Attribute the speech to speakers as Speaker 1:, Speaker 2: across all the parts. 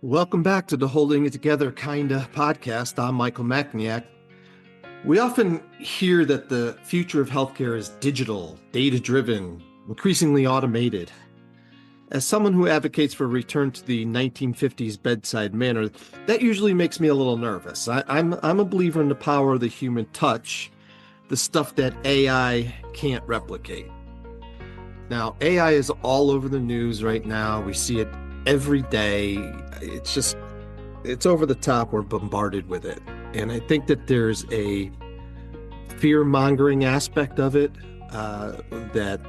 Speaker 1: Welcome back to the Holding It Together Kinda podcast. I'm Michael Macniak. We often hear that the future of healthcare is digital, data-driven, increasingly automated. As someone who advocates for a return to the 1950s bedside manner, that usually makes me a little nervous. I'm a believer in the power of the human touch, the stuff that AI can't replicate. Now, AI is all over the news right now. We see it every day. It's over the top. We're bombarded with it. And I think that there's a fear-mongering aspect of it that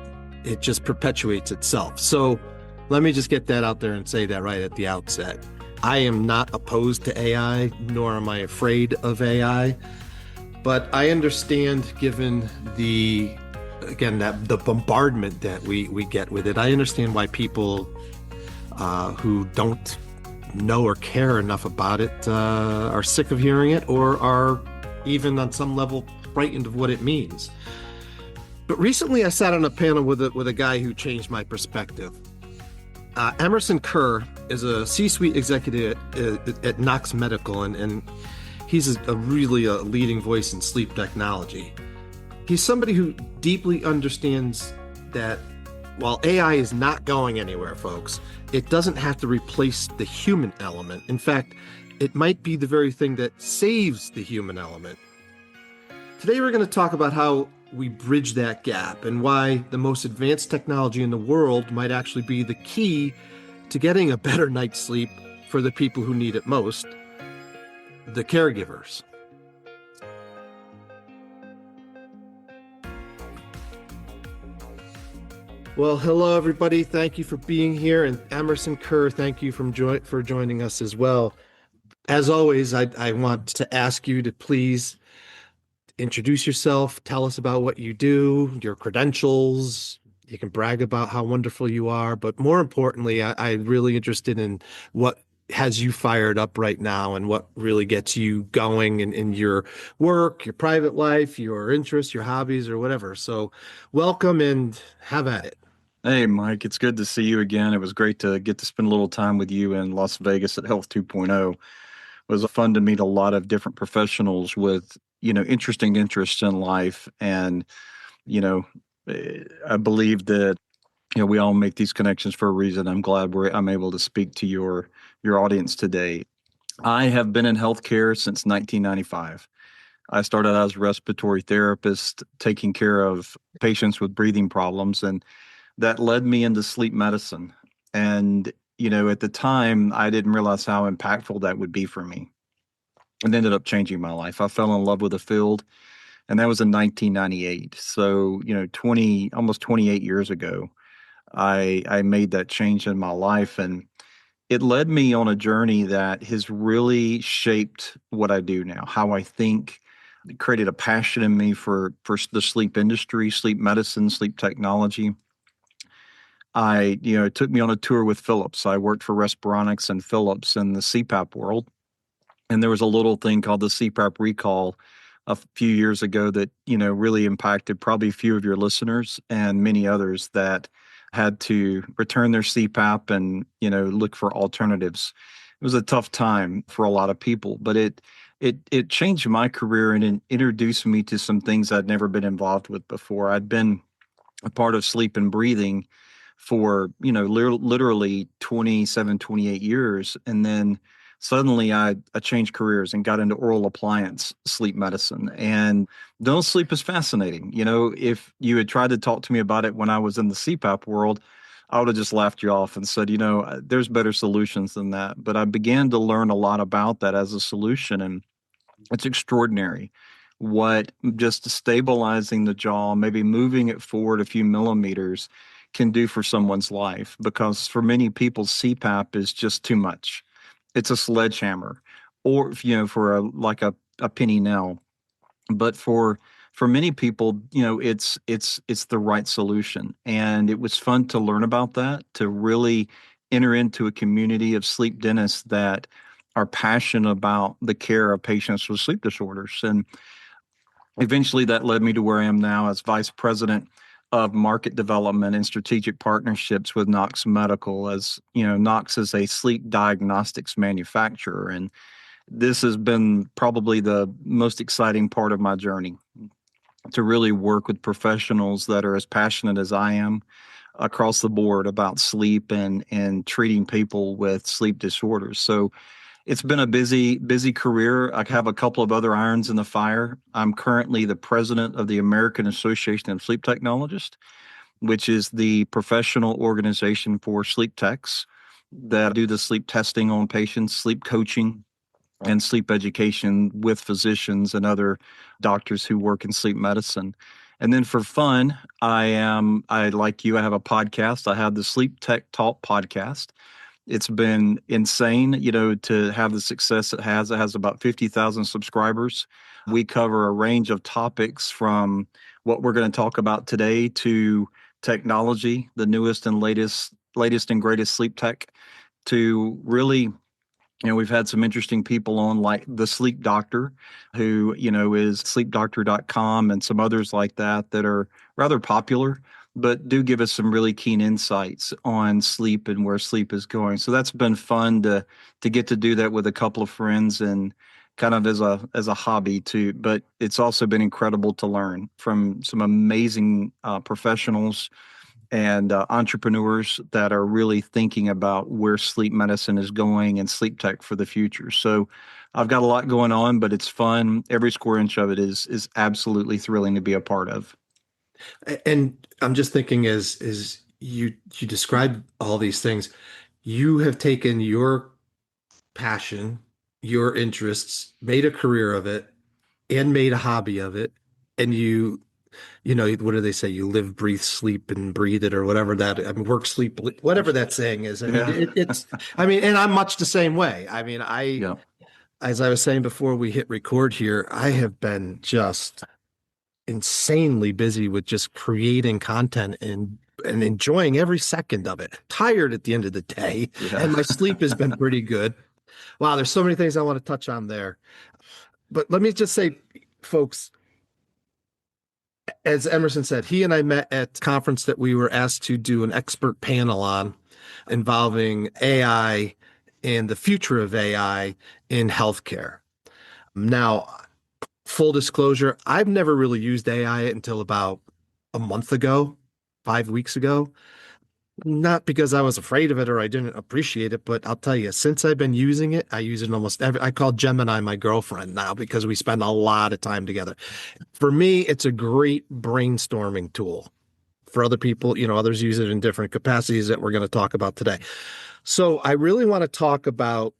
Speaker 1: it just perpetuates itself. So let me just get that out there and say that right at the outset. I am not opposed to AI, nor am I afraid of AI. But I understand, given the bombardment that we get with it, I understand why people who don't know or care enough about it are sick of hearing it, or are even on some level frightened of what it means. But recently I sat on a panel with a guy who changed my perspective. Emerson Kerr is a C-suite executive at Nox Medical, and he's a leading voice in sleep technology. He's somebody who deeply understands that while AI is not going anywhere, folks, it doesn't have to replace the human element. In fact, it might be the very thing that saves the human element. Today, we're going to talk about how we bridge that gap and why the most advanced technology in the world might actually be the key to getting a better night's sleep for the people who need it most, the caregivers. Well, hello, everybody. Thank you for being here. And Emerson Kerr, thank you for joining us as well. As always, I want to ask you to please introduce yourself, tell us about what you do, your credentials. You can brag about how wonderful you are, but more importantly, I'm really interested in what has you fired up right now and what really gets you going in your work, your private life, your interests, your hobbies, or whatever. So welcome and have at it.
Speaker 2: Hey, Mike, it's good to see you again. It was great to get to spend a little time with you in Las Vegas at Health 2.0. It was fun to meet a lot of different professionals with, interesting interests in life. And, I believe that, we all make these connections for a reason. I'm glad I'm able to speak to your audience today. I have been in healthcare since 1995. I started as a respiratory therapist, taking care of patients with breathing problems, and that led me into sleep medicine. And, at the time, I didn't realize how impactful that would be for me. It ended up changing my life. I fell in love with the field, and that was in 1998. So, almost 28 years ago, I made that change in my life. And it led me on a journey that has really shaped what I do now, how I think. It created a passion in me for the sleep industry, sleep medicine, sleep technology. It took me on a tour with Philips. I worked for Respironics and Philips in the CPAP world. And there was a little thing called the CPAP recall a few years ago that, really impacted probably a few of your listeners and many others that had to return their CPAP and, look for alternatives. It was a tough time for a lot of people, but it changed my career and it introduced me to some things I'd never been involved with before. I'd been a part of sleep and breathing for, literally 27, 28 years. And then suddenly I changed careers and got into oral appliance sleep medicine. And dental sleep is fascinating. If you had tried to talk to me about it when I was in the CPAP world, I would have just laughed you off and said, there's better solutions than that. But I began to learn a lot about that as a solution. And it's extraordinary what just stabilizing the jaw, maybe moving it forward a few millimeters can do for someone's life. Because for many people, CPAP is just too much. It's a sledgehammer, or for a penny nail. But for many people, it's the right solution. And it was fun to learn about that, to really enter into a community of sleep dentists that are passionate about the care of patients with sleep disorders. And eventually that led me to where I am now as vice president of market development and strategic partnerships with Nox Medical. As you know, Nox is a sleep diagnostics manufacturer, and this has been probably the most exciting part of my journey, to really work with professionals that are as passionate as I am across the board about sleep and treating people with sleep disorders. So it's been a busy career. I have a couple of other irons in the fire. I'm currently the president of the American Association of Sleep Technologists, which is the professional organization for sleep techs that do the sleep testing on patients, sleep coaching, and sleep education with physicians and other doctors who work in sleep medicine. And then for fun, I like you, I have a podcast. I have the Sleep Tech Talk podcast. It's been insane, to have the success it has. It has about 50,000 subscribers. We cover a range of topics from what we're going to talk about today to technology, the newest and latest and greatest sleep tech, to really, we've had some interesting people on, like the sleep doctor, who, is sleepdoctor.com, and some others like that are rather popular, but do give us some really keen insights on sleep and where sleep is going. So that's been fun to get to do that with a couple of friends, and kind of as a hobby too. But it's also been incredible to learn from some amazing professionals and entrepreneurs that are really thinking about where sleep medicine is going and sleep tech for the future. So I've got a lot going on, but it's fun. Every square inch of it is absolutely thrilling to be a part of.
Speaker 1: And I'm just thinking, as you describe all these things, you have taken your passion, your interests, made a career of it, and made a hobby of it, and what do they say? You live, breathe, sleep, and breathe it, or whatever that. I mean, work, sleep, whatever that saying is. I mean,
Speaker 2: Yeah.
Speaker 1: it's. I mean, and I'm much the same way. I mean,
Speaker 2: Yeah.
Speaker 1: as I was saying before we hit record here, I have been just insanely busy with just creating content and enjoying every second of it. Tired at the end of the day,
Speaker 2: Yeah.
Speaker 1: and my sleep has been pretty good. Wow, there's so many things I want to touch on there. But let me just say, folks, as Emerson said, he and I met at a conference that we were asked to do an expert panel on, involving AI and the future of AI in healthcare. Now, full disclosure, I've never really used AI until about a month ago, 5 weeks ago. Not because I was afraid of it or I didn't appreciate it, but I'll tell you, since I've been using it, I use it almost I call Gemini my girlfriend now because we spend a lot of time together. For me, it's a great brainstorming tool. For other people, others use it in different capacities that we're going to talk about today. So I really want to talk about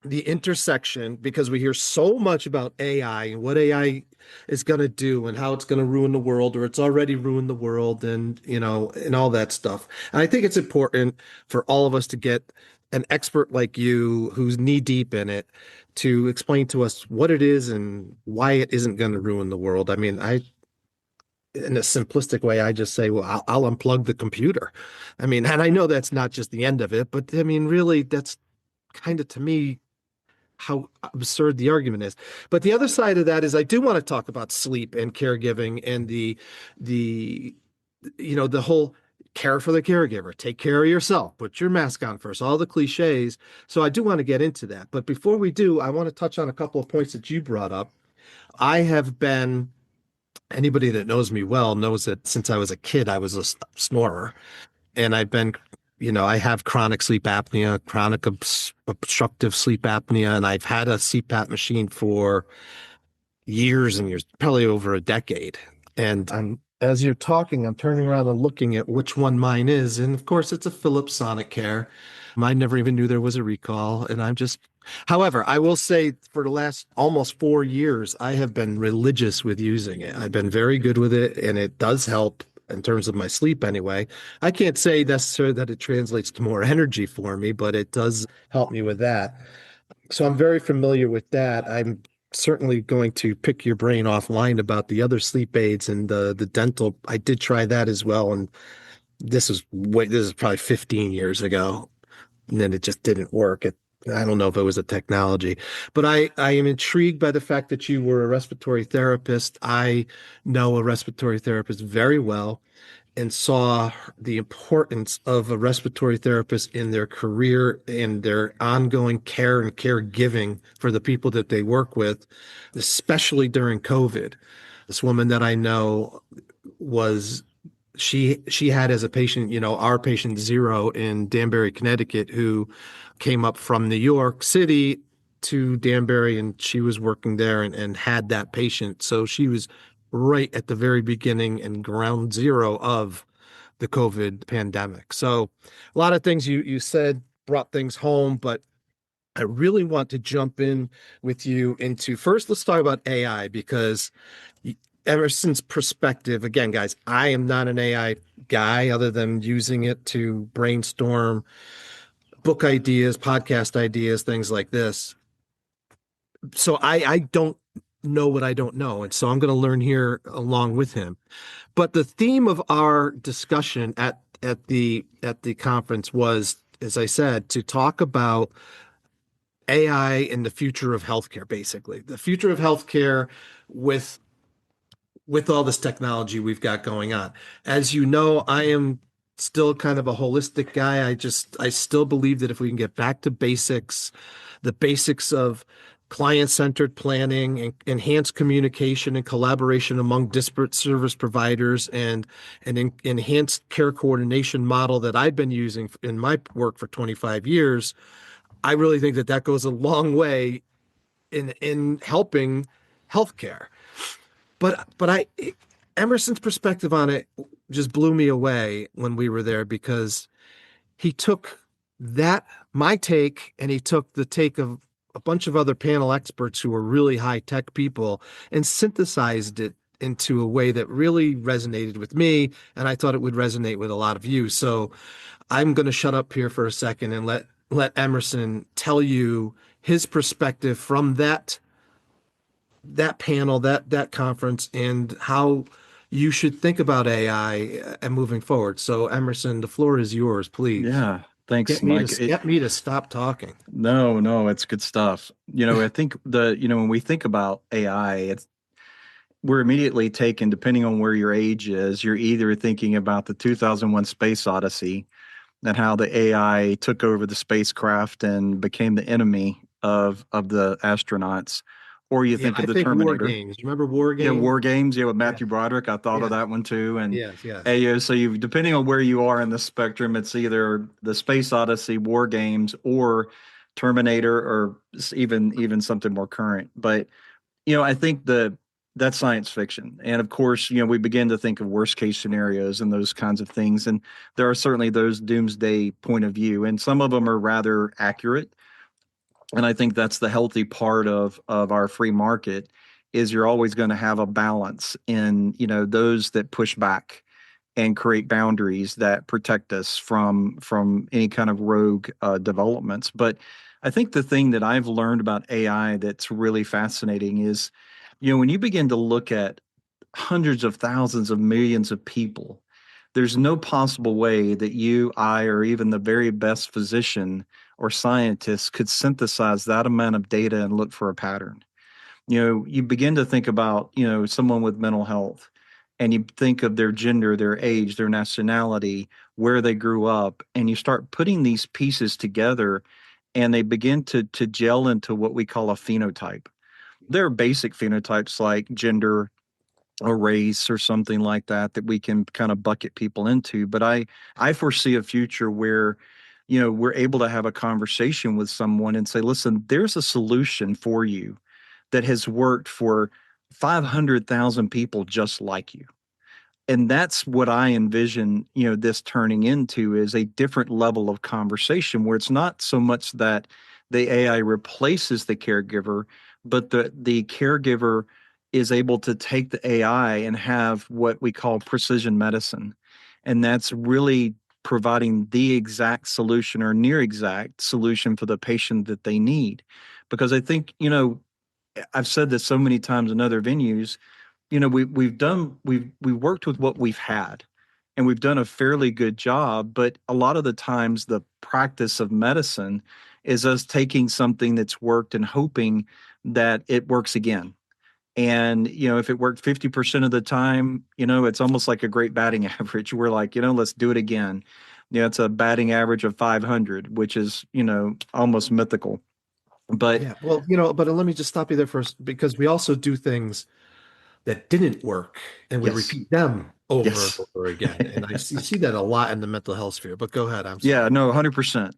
Speaker 1: the intersection, because we hear so much about AI and what AI is going to do and how it's going to ruin the world, or it's already ruined the world, and and all that stuff. And I think it's important for all of us to get an expert like you, who's knee deep in it, to explain to us what it is and why it isn't going to ruin the world. I mean, in a simplistic way, I just say, well, I'll unplug the computer. I mean, and I know that's not just the end of it, but I mean, really, that's kind of, to me, how absurd the argument is. But the other side of that is, I do want to talk about sleep and caregiving and the the whole care for the caregiver, take care of yourself, put your mask on first, all the cliches. So I do want to get into that. But before we do, I want to touch on a couple of points that you brought up. I have been Anybody that knows me well knows that since I was a kid, I was a snorer, and I have chronic sleep apnea, chronic obstructive sleep apnea, and I've had a CPAP machine for years and years, probably over a decade. And as you're talking, I'm turning around and looking at which one mine is. And of course, it's a Philips Sonicare. I never even knew there was a recall. However, I will say, for the last almost 4 years, I have been religious with using it. I've been very good with it, and it does help in terms of my sleep anyway. I can't say necessarily that it translates to more energy for me, but it does help me with that. So I'm very familiar with that. I'm certainly going to pick your brain offline about the other sleep aids and the dental. I did try that as well, and this is probably 15 years ago, and then it just didn't work. I don't know if it was a technology, but I am intrigued by the fact that you were a respiratory therapist. I know a respiratory therapist very well and saw the importance of a respiratory therapist in their career and their ongoing care and caregiving for the people that they work with, especially during COVID. This woman that I know was she had as a patient, our patient zero in Danbury, Connecticut, who came up from New York City to Danbury, and she was working there and had that patient. So she was right at the very beginning and ground zero of the COVID pandemic. So a lot of things you said brought things home, but I really want to jump in with you into first, let's talk about AI because Emerson's perspective, again, guys, I am not an AI guy other than using it to brainstorm book ideas, podcast ideas, things like this. So I don't know what I don't know. And so I'm going to learn here along with him. But the theme of our discussion at the conference was, as I said, to talk about AI and the future of healthcare, basically. The future of healthcare with all this technology we've got going on. As you know, I am still kind of a holistic guy. I still believe that if we can get back to basics, the basics of client-centered planning and enhanced communication and collaboration among disparate service providers and an enhanced care coordination model that I've been using in my work for 25 years, I really think that that goes a long way in helping healthcare. But Emerson's perspective on it just blew me away when we were there because he took that my take and he took the take of a bunch of other panel experts who were really high tech people and synthesized it into a way that really resonated with me, and I thought it would resonate with a lot of you. So I'm going to shut up here for a second and let Emerson tell you his perspective from that panel, that conference, and how you should think about AI and moving forward. So, Emerson, the floor is yours, please.
Speaker 2: Yeah, thanks,
Speaker 1: Get me
Speaker 2: Mike.
Speaker 1: to get me to stop talking.
Speaker 2: No, no, it's good stuff. I think when we think about AI, we're immediately taken, depending on where your age is, you're either thinking about the 2001 Space Odyssey and how the AI took over the spacecraft and became the enemy of the astronauts, or you
Speaker 1: Yeah,
Speaker 2: think
Speaker 1: I
Speaker 2: of the
Speaker 1: think War
Speaker 2: Terminator.
Speaker 1: Games. Remember War
Speaker 2: Yeah,
Speaker 1: Games?
Speaker 2: War Games. Yeah, with
Speaker 1: Yeah,
Speaker 2: Matthew Broderick. I thought of
Speaker 1: yeah,
Speaker 2: that one too. And
Speaker 1: yes, yes.
Speaker 2: so you, depending on where you are in the spectrum, it's either the Space Odyssey, War Games, or Terminator, or even something more current. But I think that's science fiction. And of course, we begin to think of worst case scenarios and those kinds of things. And there are certainly those doomsday point of view, and some of them are rather accurate. And I think that's the healthy part of our free market is you're always going to have a balance in, those that push back and create boundaries that protect us from any kind of rogue developments. But I think the thing that I've learned about AI that's really fascinating is, when you begin to look at hundreds of thousands of millions of people, there's no possible way that you, I, or even the very best physician or scientist could synthesize that amount of data and look for a pattern. You begin to think about, someone with mental health, and you think of their gender, their age, their nationality, where they grew up, and you start putting these pieces together, and they begin to gel into what we call a phenotype. There are basic phenotypes like gender or race or something like that we can kind of bucket people into. But I foresee a future where, we're able to have a conversation with someone and say, listen, there's a solution for you that has worked for 500,000 people just like you. And that's what I envision, this turning into is a different level of conversation where it's not so much that the AI replaces the caregiver, but the caregiver is able to take the AI and have what we call precision medicine. And that's really providing the exact solution or near exact solution for the patient that they need. Because I think, I've said this so many times in other venues, we've worked with what we've had, and we've done a fairly good job, but a lot of the times the practice of medicine is us taking something that's worked and hoping that it works again. And, if it worked 50% of the time, it's almost like a great batting average. We're like, let's do it again. It's a batting average of 500, which is, almost mythical. But
Speaker 1: Yeah. Well, but let me just stop you there first because we also do things that didn't work and we
Speaker 2: yes,
Speaker 1: repeat them over and
Speaker 2: yes.
Speaker 1: over again. And see that a lot in the mental health sphere, but go ahead. I'm
Speaker 2: Yeah,
Speaker 1: sorry.
Speaker 2: no, 100%.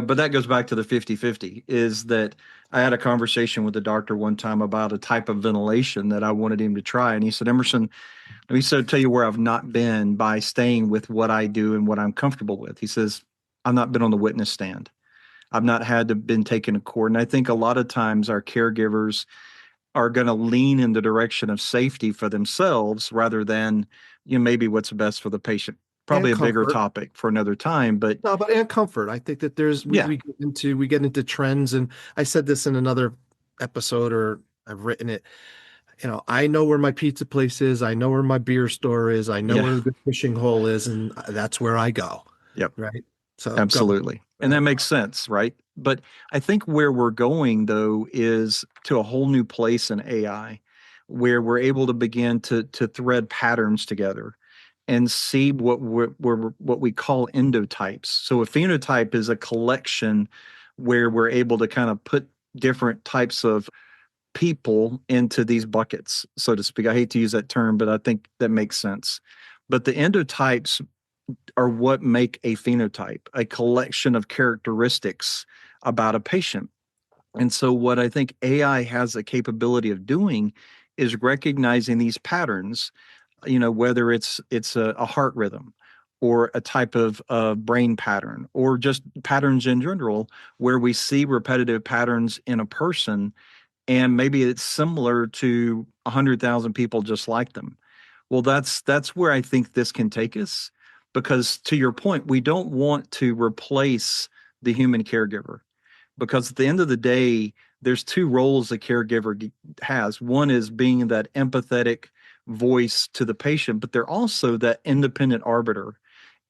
Speaker 2: But that goes back to the 50-50. Is that I had a conversation with the doctor one time about a type of ventilation that I wanted him to try. And he said, Emerson, let me tell you where I've not been by staying with what I do and what I'm comfortable with. He says, I've not been on the witness stand. I've not had to been taken to court. And I think a lot of times our caregivers are going to lean in the direction of safety for themselves rather than, maybe what's best for the patient.
Speaker 1: And
Speaker 2: Probably a bigger
Speaker 1: comfort.
Speaker 2: topic for another time, but
Speaker 1: No, but and comfort. I think that there's
Speaker 2: yeah,
Speaker 1: we get into trends, and I said this in another episode, or I've written it. I know where my pizza place is. I know where my beer store is. I know
Speaker 2: yeah,
Speaker 1: where the good fishing hole is, and that's where I go.
Speaker 2: yep.
Speaker 1: Right. So go
Speaker 2: Absolutely. And that
Speaker 1: ahead.
Speaker 2: makes sense, right? But I think where we're going though is to a whole new place in AI where we're able to begin to thread patterns together and see what we call endotypes. So a phenotype is a collection where we're able to kind of put different types of people into these buckets, so to speak. I hate to use that term, but I think that makes sense. But the endotypes are what make a phenotype, a collection of characteristics about a patient. And so, what I think AI has the capability of doing is recognizing these patterns. Whether it's a heart rhythm, or a type of brain pattern, or just patterns in general, where we see repetitive patterns in a person, and maybe it's similar to 100,000 people just like them. Well, that's where I think this can take us, because to your point, we don't want to replace the human caregiver, because at the end of the day, there's two roles a caregiver has. One is being that empathetic voice to the patient, but they're also that independent arbiter,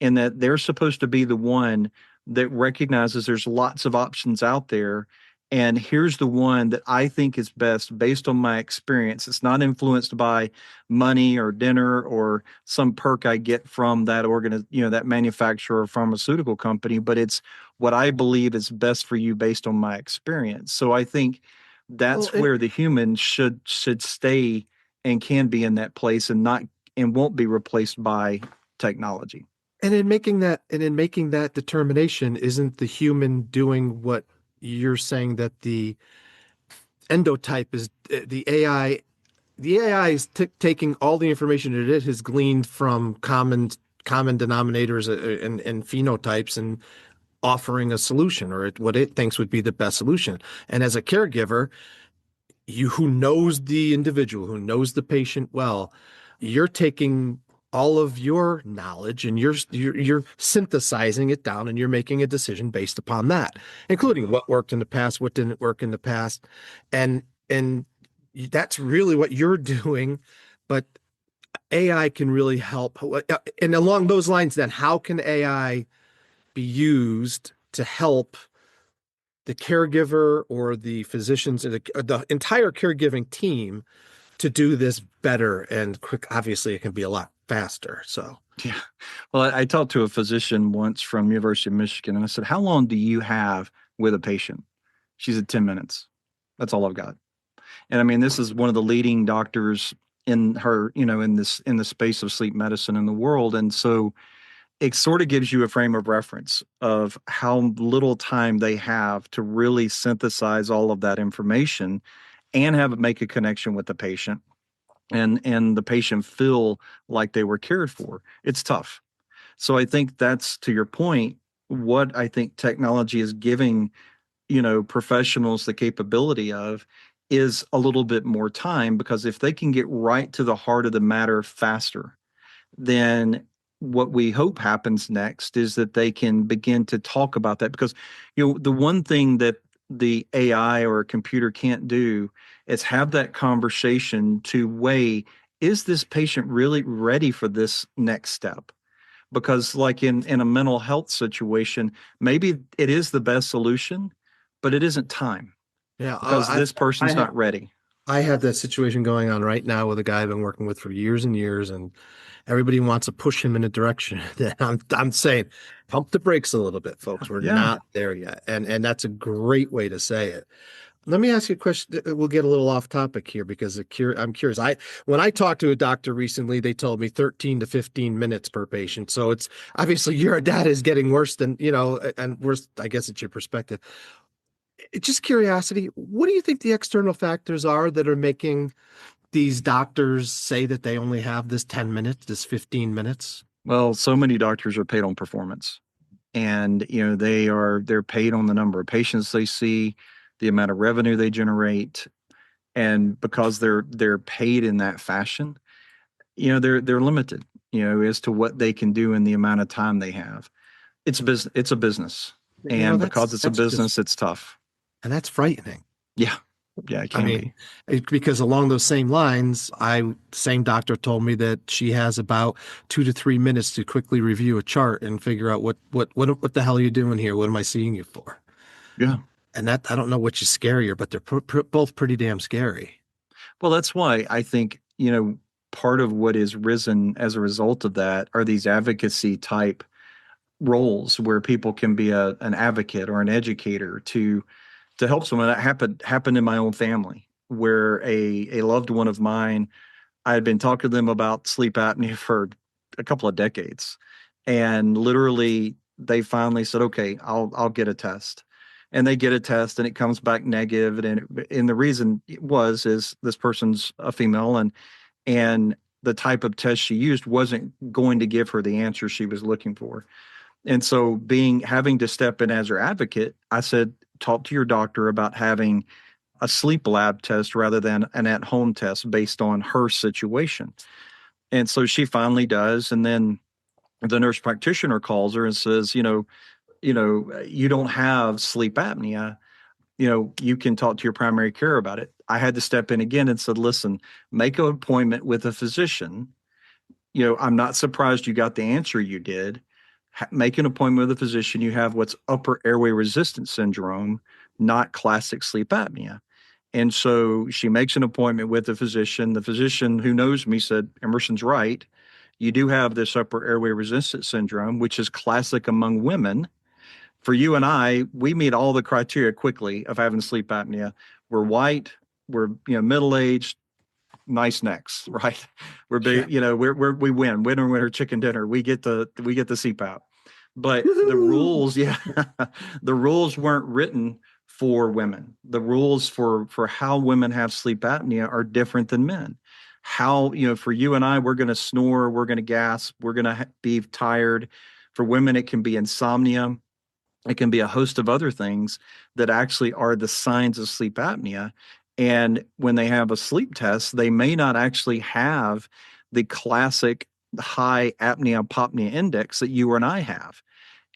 Speaker 2: in that they're supposed to be the one that recognizes there's lots of options out there. And here's the one that I think is best based on my experience. It's not influenced by money or dinner or some perk I get from that manufacturer or pharmaceutical company, but it's what I believe is best for you based on my experience. So I think
Speaker 1: Well,
Speaker 2: that's where the human should stay and can be in that place, and won't be replaced by technology.
Speaker 1: in making that determination, isn't the human doing what you're saying that the endotype is the AI? The AI is taking all the information that it has gleaned from common denominators and phenotypes and offering a solution or what it thinks would be the best solution. And as a caregiver, you who knows the individual, who knows the patient well, you're taking all of your knowledge and you're synthesizing it down and you're making a decision based upon that, including what worked in the past, what didn't work in the past. And that's really what you're doing. But AI can really help. And along those lines, then how can AI be used to help the caregiver or the physicians or the entire caregiving team to do this better and quick? Obviously, it can be a lot faster. So,
Speaker 2: Yeah. Well, I talked to a physician once from University of Michigan, and I said, "How long do you have with a patient?" She said, 10 minutes. That's all I've got. And I mean, this is one of the leading doctors in the space of sleep medicine in the world. And so it sort of gives you a frame of reference of how little time they have to really synthesize all of that information and make a connection with the patient, and the patient feel like they were cared for. It's tough. So I think that's, to your point, what I think technology is giving, professionals the capability of, is a little bit more time, because if they can get right to the heart of the matter faster, then what we hope happens next is that they can begin to talk about that. Because the one thing that the AI or a computer can't do is have that conversation to weigh, is this patient really ready for this next step? Because like in a mental health situation, maybe it is the best solution, but it isn't time
Speaker 1: Yeah,
Speaker 2: because this
Speaker 1: I
Speaker 2: person's
Speaker 1: have
Speaker 2: not ready.
Speaker 1: I have that situation going on right now with a guy I've been working with for years and years, and everybody wants to push him in a direction that I'm saying, pump the brakes a little bit, folks. We're
Speaker 2: Yeah.
Speaker 1: not there yet, and that's a great way to say it. Let me ask you a question. We'll get a little off topic here because I'm curious. When I talked to a doctor recently, they told me 13 to 15 minutes per patient. So it's obviously your data is getting worse than, and worse, I guess it's your perspective. Just curiosity, what do you think the external factors are that are making these doctors say that they only have this 10 minutes, this 15 minutes?
Speaker 2: Well, so many doctors are paid on performance, and they're paid on the number of patients they see, the amount of revenue they generate, and because they're paid in that fashion, they're limited, as to what they can do in the amount of time they have. It's a business, and because it's a
Speaker 1: That's just,
Speaker 2: business, it's tough.
Speaker 1: and that's frightening.
Speaker 2: Yeah, yeah, it
Speaker 1: I
Speaker 2: can
Speaker 1: mean,
Speaker 2: be.
Speaker 1: because along those same lines, same doctor told me that she has about 2 to 3 minutes to quickly review a chart and figure out what the hell are you doing here? What am I seeing you for?
Speaker 2: Yeah.
Speaker 1: And that I don't know which is scarier, but they're both pretty damn scary.
Speaker 2: Well, that's why I think, part of what is risen as a result of that are these advocacy type roles where people can be an advocate or an educator to help someone. That happened in my own family where a loved one of mine, I had been talking to them about sleep apnea for a couple of decades, and literally they finally said, "Okay, I'll get a test." And they get a test, and it comes back negative. And the reason is this person's a female, and the type of test she used wasn't going to give her the answer she was looking for. And so, having to step in as her advocate, I said, talk to your doctor about having a sleep lab test rather than an at-home test based on her situation. And so she finally does, and then the nurse practitioner calls her and says, you don't have sleep apnea. You can talk to your primary care about it. I had to step in again and said, listen, make an appointment with a physician. I'm not surprised you got the answer you did. Make an appointment with a physician. You have what's upper airway resistance syndrome, not classic sleep apnea. And so she makes an appointment with the physician. The physician who knows me said, Emerson's right. You do have this upper airway resistance syndrome, which is classic among women. For you and I, we meet all the criteria quickly of having sleep apnea. We're white, we're middle-aged, nice necks, right? We're
Speaker 1: Yeah.
Speaker 2: big, we win, winner, chicken dinner. We get the CPAP. But the
Speaker 1: Woo-hoo!
Speaker 2: rules, yeah, the rules weren't written for women. The rules for how women have sleep apnea are different than men. How, for you and I, we're going to snore, we're going to gasp, we're going to be tired. For women, it can be insomnia. It can be a host of other things that actually are the signs of sleep apnea. And when they have a sleep test, they may not actually have the classic high apnea apnea index that you and I have.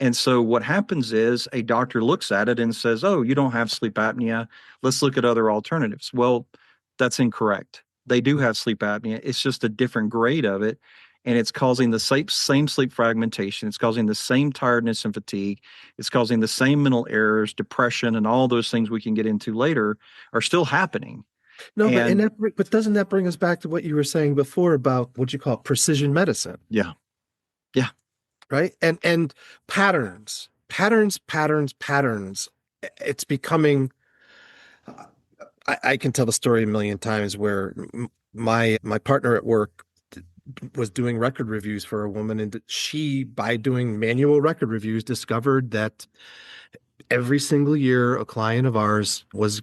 Speaker 2: And so what happens is a doctor looks at it and says, "Oh, you don't have sleep apnea. Let's look at other alternatives." Well, that's incorrect. They do have sleep apnea. It's just a different grade of it. And it's causing the same sleep fragmentation. It's causing the same tiredness and fatigue. It's causing the same mental errors, depression, and all those things we can get into later are still happening.
Speaker 1: No,
Speaker 2: And
Speaker 1: but doesn't that bring us back to what you were saying before about what you call precision medicine,
Speaker 2: yeah, yeah.
Speaker 1: right? And patterns. It's becoming. I can tell the story a million times where my partner at work was doing record reviews for a woman, and she, by doing manual record reviews, discovered that every single year a client of ours was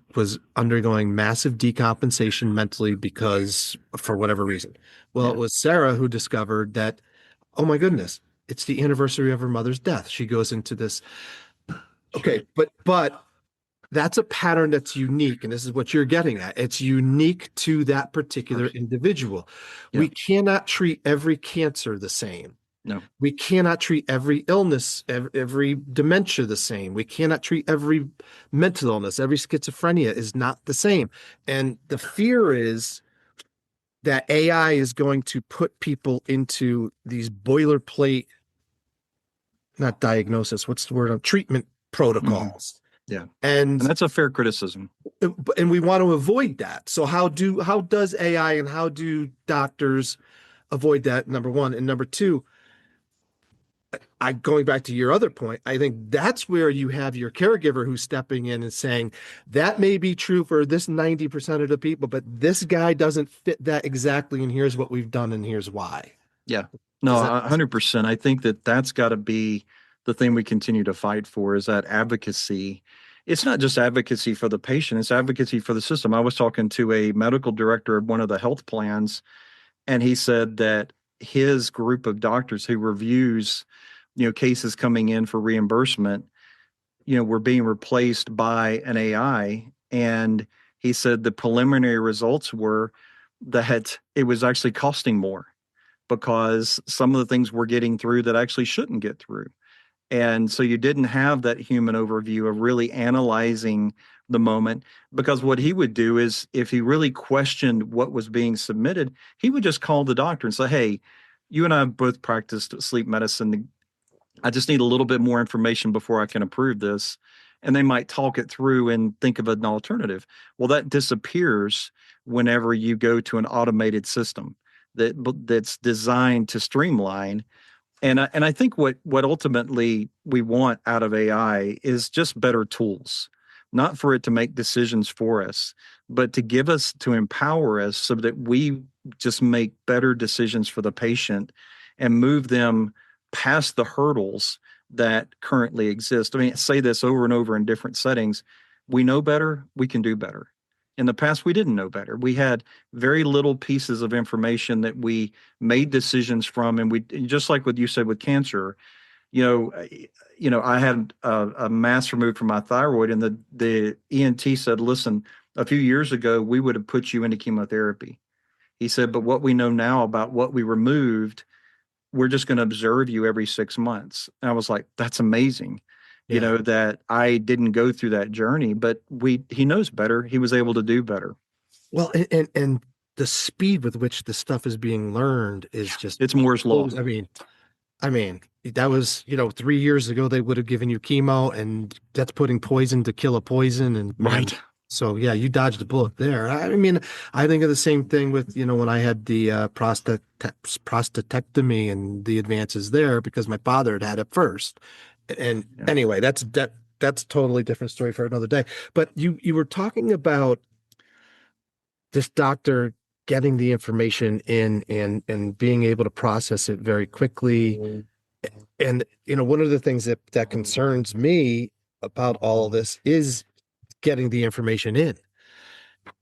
Speaker 1: undergoing massive decompensation mentally because for whatever reason. Well, it
Speaker 2: Yeah.
Speaker 1: was Sarah who discovered that, oh my goodness, it's the anniversary of her mother's death. She goes into this.
Speaker 2: Sure.
Speaker 1: Okay, but that's a pattern that's unique, and this is what you're getting at. It's unique to that particular
Speaker 2: Person.
Speaker 1: individual.
Speaker 2: Yeah.
Speaker 1: We cannot treat every cancer the same.
Speaker 2: No.
Speaker 1: We cannot treat every illness, every dementia the same. We cannot treat every mental illness. Every schizophrenia is not the same. And the fear is that AI is going to put people into these boilerplate, not diagnosis, what's the word, treatment
Speaker 2: Hmm.
Speaker 1: protocols.
Speaker 2: Yeah. And
Speaker 1: And
Speaker 2: that's a fair criticism.
Speaker 1: and we want to avoid that. So how does AI and how do doctors avoid that? Number one. And number two, I going back to your other point, I think that's where you have your caregiver who's stepping in and saying that may be true for this 90% of the people, but this guy doesn't fit that exactly, and here's what we've done, and here's why.
Speaker 2: Yeah. No,
Speaker 1: Does that
Speaker 2: 100%. I think that that's got to be the thing we continue to fight for is that advocacy. It's not just advocacy for the patient, it's advocacy for the system. I was talking to a medical director of one of the health plans, and he said that his group of doctors who reviews, cases coming in for reimbursement, were being replaced by an AI. And he said the preliminary results were that it was actually costing more because some of the things we're getting through that actually shouldn't get through. And so you didn't have that human overview of really analyzing the moment, because what he would do is if he really questioned what was being submitted, he would just call the doctor and say, hey, you and I have both practiced sleep medicine. I just need a little bit more information before I can approve this. And they might talk it through and think of an alternative. Well, that disappears whenever you go to an automated system that's designed to streamline. And I think what ultimately we want out of AI is just better tools, not for it to make decisions for us, but to empower us so that we just make better decisions for the patient and move them past the hurdles that currently exist. I mean, I say this over and over in different settings. We know better, we can do better. In the past, we didn't know better. We had very little pieces of information that we made decisions from, and we just like what you said with cancer. I had a mass removed from my thyroid, and the ENT said, "Listen, a few years ago, we would have put you into chemotherapy." He said, "But what we know now about what we removed, we're just going to observe you every 6 months." And I was like, "That's amazing."
Speaker 1: Yeah.
Speaker 2: That I didn't go through that journey, but he knows better. He was able to do better.
Speaker 1: Well, and the speed with which the stuff is being learned is just,
Speaker 2: It's Moore's law.
Speaker 1: I mean, that was, 3 years ago, they would have given you chemo, and that's putting poison to kill a poison. And man,
Speaker 2: Right.
Speaker 1: so yeah, you dodged a bullet there. I mean, I think of the same thing with, when I had the prostatectomy and the advances there because my father had it first. And
Speaker 2: Yeah.
Speaker 1: anyway, that's a totally different story for another day. But you were talking about this doctor getting the information in and being able to process it very quickly. And one of the things that concerns me about all of this is getting the information in,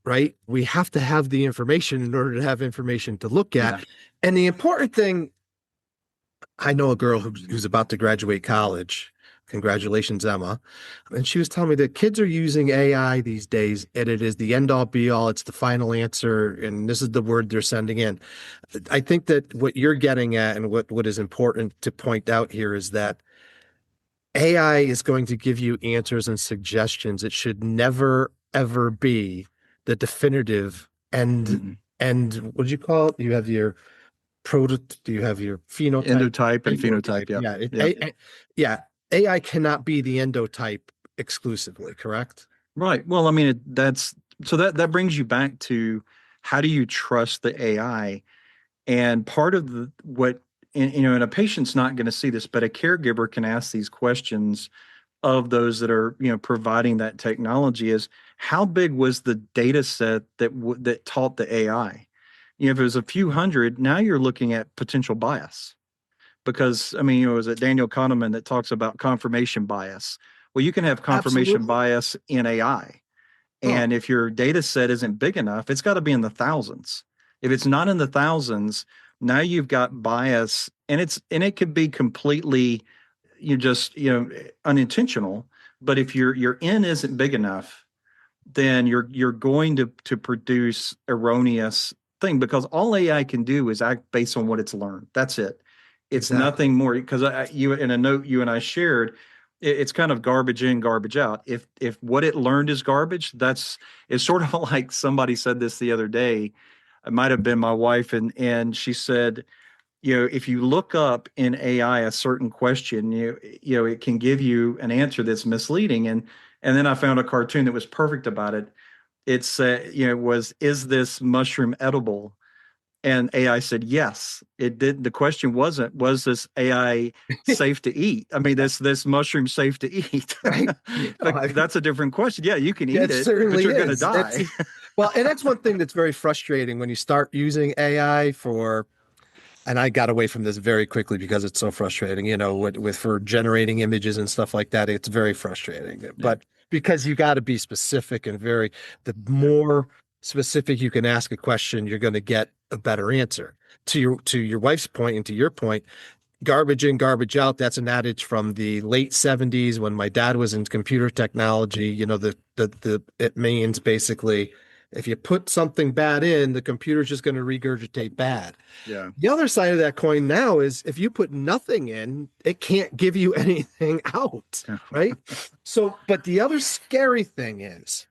Speaker 1: right? We have to have the information in order to have information to look at.
Speaker 2: Yeah.
Speaker 1: And the important thing, I know a girl who's about to graduate college. Congratulations, Emma. And she was telling me that kids are using AI these days, and it is the end all be all. It's the final answer, and this is the word they're sending in. I think that what you're getting at and what is important to point out here is that AI is going to give you answers and suggestions. It should never, ever be the definitive
Speaker 2: Mhm.
Speaker 1: and what do you call it? You have your do you have your phenotype?
Speaker 2: Endotype and phenotype. Yeah.
Speaker 1: Yeah.
Speaker 2: Yeah.
Speaker 1: Yeah. AI cannot be the endotype exclusively, correct?
Speaker 2: Right. Well, I mean, that brings you back to how do you trust the AI? And part of and a patient's not going to see this, but a caregiver can ask these questions of those that are, providing that technology is how big was the data set that taught the AI? If it was a few hundred, now you're looking at potential bias. Because, I mean, is it Daniel Kahneman that talks about confirmation bias? Well, you can have confirmation
Speaker 1: Absolutely.
Speaker 2: bias in AI.
Speaker 1: Oh,
Speaker 2: And if your data set isn't big enough, it's got to be in the thousands. If it's not in the thousands, now you've got bias, and it could be completely unintentional. But if your N isn't big enough, then you're going to produce erroneous thing, because all AI can do is act based on what it's learned. That's it. It's
Speaker 1: exactly.
Speaker 2: nothing more. Because you in a note you and I shared, it's kind of garbage in, garbage out. If what it learned is garbage, it's sort of like somebody said this the other day. It might have been my wife, and she said, if you look up in AI a certain question, it can give you an answer that's misleading. And And then I found a cartoon that was perfect about it. It's was, is this mushroom edible? And AI said yes. It did. The question wasn't, was this AI safe to eat? I mean, this mushroom safe to eat?
Speaker 1: Right?
Speaker 2: But that's a different question. Yeah, you can eat
Speaker 1: It
Speaker 2: it, but
Speaker 1: certainly
Speaker 2: you're going to
Speaker 1: is.
Speaker 2: die.
Speaker 1: Well, and that's one thing that's very frustrating when you start using AI for, and I got away from this very quickly because it's so frustrating, with for generating images and stuff like that. It's very frustrating.
Speaker 2: Yeah.
Speaker 1: But because you got to be specific and the more specific you can ask a question, you're going to get a better answer. To your wife's point and to your point, garbage in, garbage out. That's an adage from the late 70s when my dad was in computer technology. It means basically if you put something bad in, the computer's just going to regurgitate bad.
Speaker 2: Yeah.
Speaker 1: The other side of that coin now is if you put nothing in, it can't give you anything out, right? So, but the other scary thing is,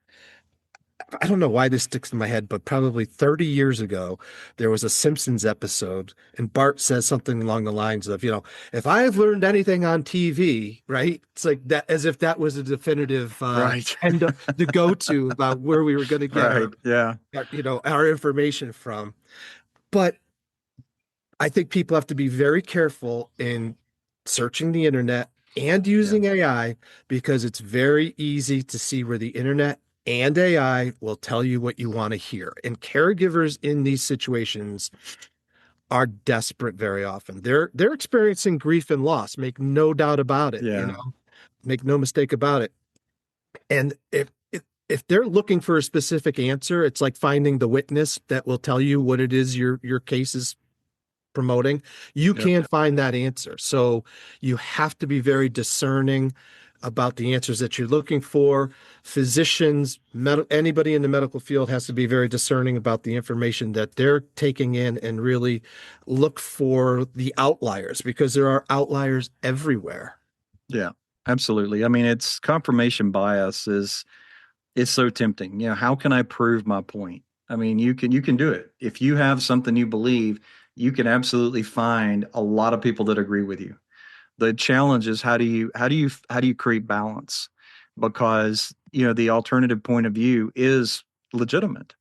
Speaker 1: I don't know why this sticks in my head, but probably 30 years ago, there was a Simpsons episode, and Bart says something along the lines of, if I have learned anything on TV, right? It's like that, as if that was a definitive
Speaker 2: Right.
Speaker 1: and the go-to about where we were going to get
Speaker 2: Right. Yeah.
Speaker 1: our information from. But I think people have to be very careful in searching the internet and
Speaker 2: Yeah.
Speaker 1: using AI because it's very easy to see where the internet and AI will tell you what you want to hear. And caregivers in these situations are desperate very often. They're experiencing grief and loss, make no doubt about it,
Speaker 2: Yeah.
Speaker 1: make no mistake about it. And if they're looking for a specific answer, it's like finding the witness that will tell you what it is your case is promoting. You
Speaker 2: Yep.
Speaker 1: can't find that answer. So you have to be very discerning about the answers that you're looking for. Physicians, anybody in the medical field has to be very discerning about the information that they're taking in and really look for the outliers because there are outliers everywhere.
Speaker 2: Yeah. Absolutely. I mean, it's confirmation bias is so tempting. How can I prove my point? I mean, you can do it. If you have something you believe, you can absolutely find a lot of people that agree with you. The challenge is how do you create balance? Because, the alternative point of view is legitimate.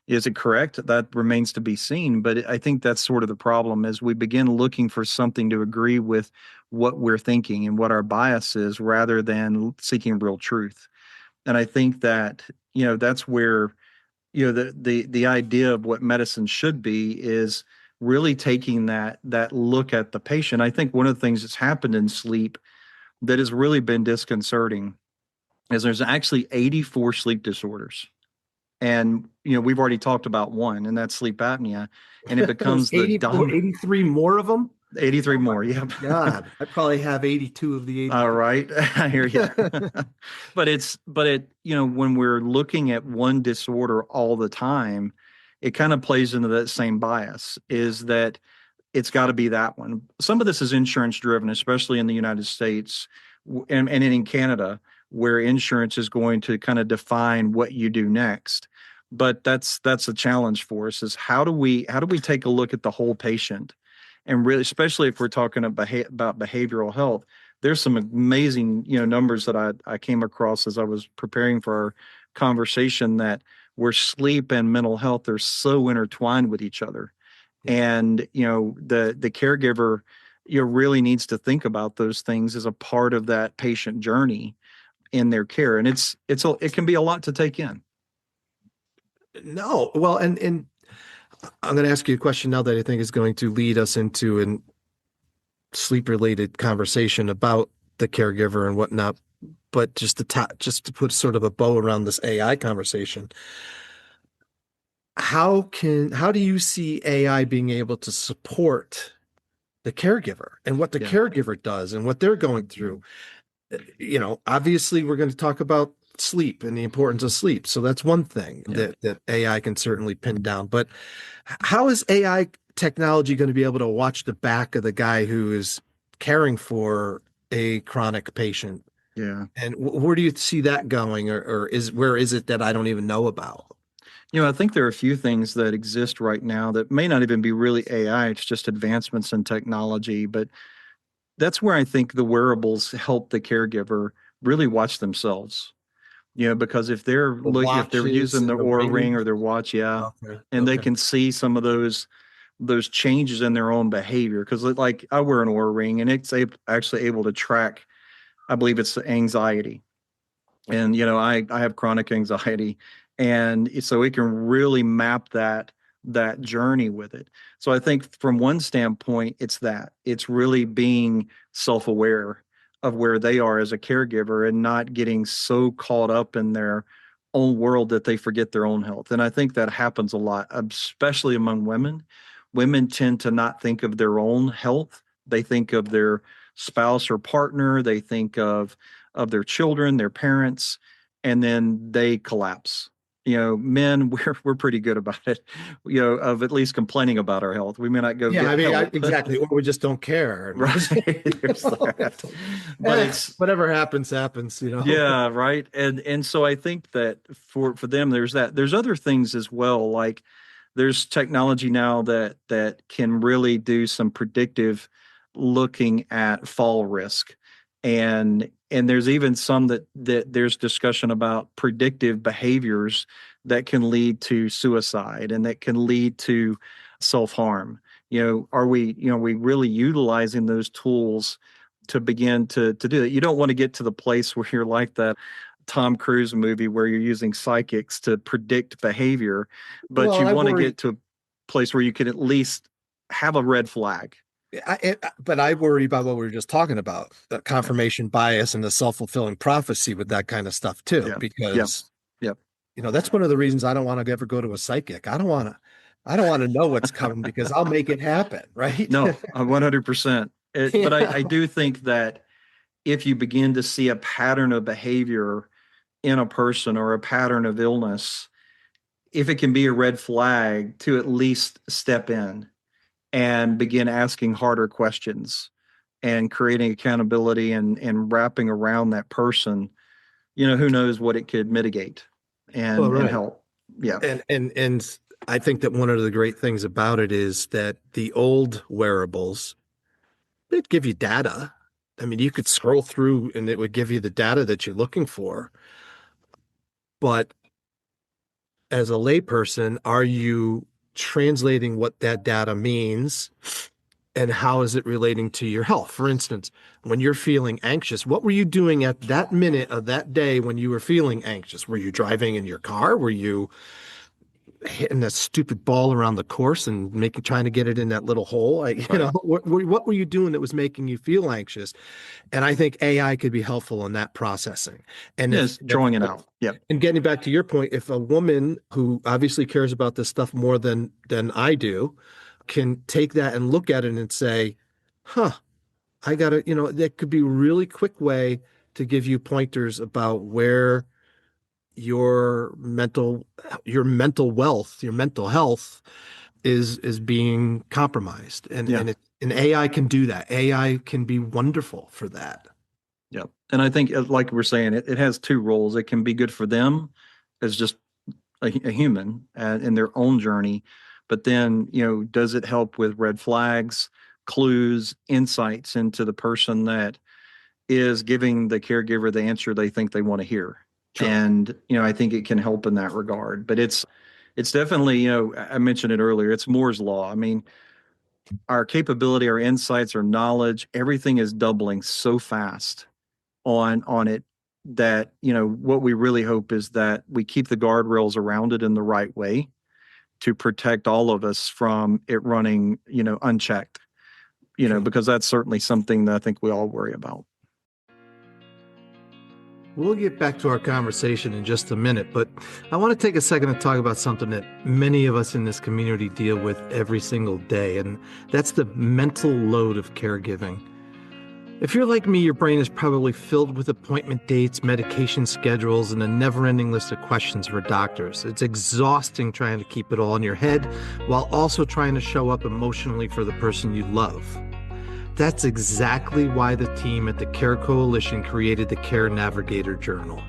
Speaker 2: Is it correct? That remains to be seen. But I think that's sort of the problem as we begin looking for something to agree with what we're thinking and what our bias is rather than seeking real truth. And I think that, that's where, the idea of what medicine should be is really taking that look at the patient. I think one of the things that's happened in sleep that has really been disconcerting is there's actually 84 sleep disorders. And, we've already talked about one, and that's sleep apnea. And it
Speaker 1: There's
Speaker 2: becomes the
Speaker 1: 84, 83 more of them.
Speaker 2: 83 more. Yeah.
Speaker 1: God, I probably have 82 of the
Speaker 2: All
Speaker 1: 83.
Speaker 2: right. I hear you. When we're looking at one disorder all the time, it kind of plays into that same bias is that it's got to be that one. Some of this is insurance driven, especially in the United States and in Canada, where insurance is going to kind of define what you do next. But that's a challenge for us is how do we take a look at the whole patient and really, especially if we're talking about behavioral health, there's some amazing, numbers that I came across as I was preparing for our conversation that where sleep and mental health are so intertwined with each other. And, the caregiver, really needs to think about those things as a part of that patient journey in their care. And it can be a lot to take in.
Speaker 1: No, well, and I'm going to ask you a question now that I think is going to lead us into an sleep related conversation about the caregiver and whatnot. But just to put sort of a bow around this AI conversation, how do you see AI being able to support the caregiver and what the
Speaker 2: Yeah.
Speaker 1: caregiver does and what they're going through? Obviously we're going to talk about sleep and the importance of sleep. So that's one thing that AI can certainly pin down. But how is AI technology going to be able to watch the back of the guy who is caring for a chronic patient?
Speaker 2: Yeah.
Speaker 1: And where do you see that going, or where is it that I don't even know about?
Speaker 2: I think there are a few things that exist right now that may not even be really AI. It's just advancements in technology. But that's where I think the wearables help the caregiver really watch themselves. because if they're
Speaker 1: The
Speaker 2: if they're
Speaker 1: watches
Speaker 2: using their
Speaker 1: and the
Speaker 2: Aura ring
Speaker 1: rings.
Speaker 2: or their watch, yeah,
Speaker 1: Okay.
Speaker 2: and they
Speaker 1: Okay.
Speaker 2: can see some of those changes in their own behavior. Because like I wear an Aura ring, and it's actually able to track, I believe it's anxiety, and I have chronic anxiety, and so it can really map that journey with it. So I think from one standpoint, it's really being self-aware of where they are as a caregiver and not getting so caught up in their own world that they forget their own health. And I think that happens a lot, especially among women. Women tend to not think of their own health. They think of their spouse or partner, they think of their children, their parents, and then they collapse. Men, we're pretty good about it, of at least complaining about our health. We may not go
Speaker 1: Yeah, I
Speaker 2: get
Speaker 1: mean,
Speaker 2: help.
Speaker 1: exactly. Or we just don't care. And we're
Speaker 2: Right.
Speaker 1: just,
Speaker 2: There's that. But it's
Speaker 1: whatever happens, happens.
Speaker 2: yeah, right. And so I think that for them, there's that. There's other things as well, like there's technology now that can really do some predictive looking at fall risk. And there's even some that there's discussion about predictive behaviors that can lead to suicide and that can lead to self-harm. Are we really utilizing those tools to begin to do that? You don't want to get to the place where you're like that Tom Cruise movie where you're using psychics to predict behavior, but
Speaker 1: Well,
Speaker 2: you
Speaker 1: I
Speaker 2: want to
Speaker 1: worry.
Speaker 2: get to a place where you can at least have a red flag.
Speaker 1: But I worry about what we were just talking about, the confirmation bias and the self-fulfilling prophecy with that kind of stuff too,
Speaker 2: Yeah. Yeah.
Speaker 1: because
Speaker 2: Yeah.
Speaker 1: that's one of the reasons I don't want to ever go to a psychic. I don't want to know what's coming because I'll make it happen, right?
Speaker 2: No, 100%. But I
Speaker 1: Yeah.
Speaker 2: do think that if you begin to see a pattern of behavior in a person or a pattern of illness, if it can be a red flag, to at least step in and begin asking harder questions and creating accountability and wrapping around that person, who knows what it could mitigate
Speaker 1: Well,
Speaker 2: and
Speaker 1: right.
Speaker 2: help. Yeah.
Speaker 1: And I think that one of the great things about it is that the old wearables, they'd give you data. I mean, you could scroll through and it would give you the data that you're looking for. But as a layperson, are you translating what that data means and how is it relating to your health? For instance, when you're feeling anxious, what were you doing at that minute of that day when you were feeling anxious? Were you driving in your car? Were you hitting that stupid ball around the course and trying to get it in that little hole?
Speaker 2: Right.
Speaker 1: What were you doing that was making you feel anxious? And I think AI could be helpful in that processing. And
Speaker 2: Yes. Drawing it out. Yeah.
Speaker 1: and getting back to your point, if a woman who obviously cares about this stuff more than I do can take that and look at it and say, huh, I gotta, that could be a really quick way to give you pointers about where your mental wealth, your mental health is being compromised. And
Speaker 2: Yeah.
Speaker 1: and AI can do that. AI can be wonderful for that.
Speaker 2: Yeah. And I think, like we're saying, it has two roles. It can be good for them as just a human in their own journey. But then, does it help with red flags, clues, insights into the person that is giving the caregiver the answer they think they want to hear?
Speaker 1: Sure.
Speaker 2: And, I think it can help in that regard. But it's definitely, I mentioned it earlier, it's Moore's law. I mean, our capability, our insights, our knowledge, everything is doubling so fast on it that what we really hope is that we keep the guardrails around it in the right way to protect all of us from it running unchecked,
Speaker 1: Sure.
Speaker 2: because that's certainly something that I think we all worry about.
Speaker 1: We'll get back to our conversation in just a minute, but I want to take a second to talk about something that many of us in this community deal with every single day, and that's the mental load of caregiving. If you're like me, your brain is probably filled with appointment dates, medication schedules, and a never-ending list of questions for doctors. It's exhausting trying to keep it all in your head while also trying to show up emotionally for the person you love. That's exactly why the team at the Care Coalition created the Care Navigator Journal.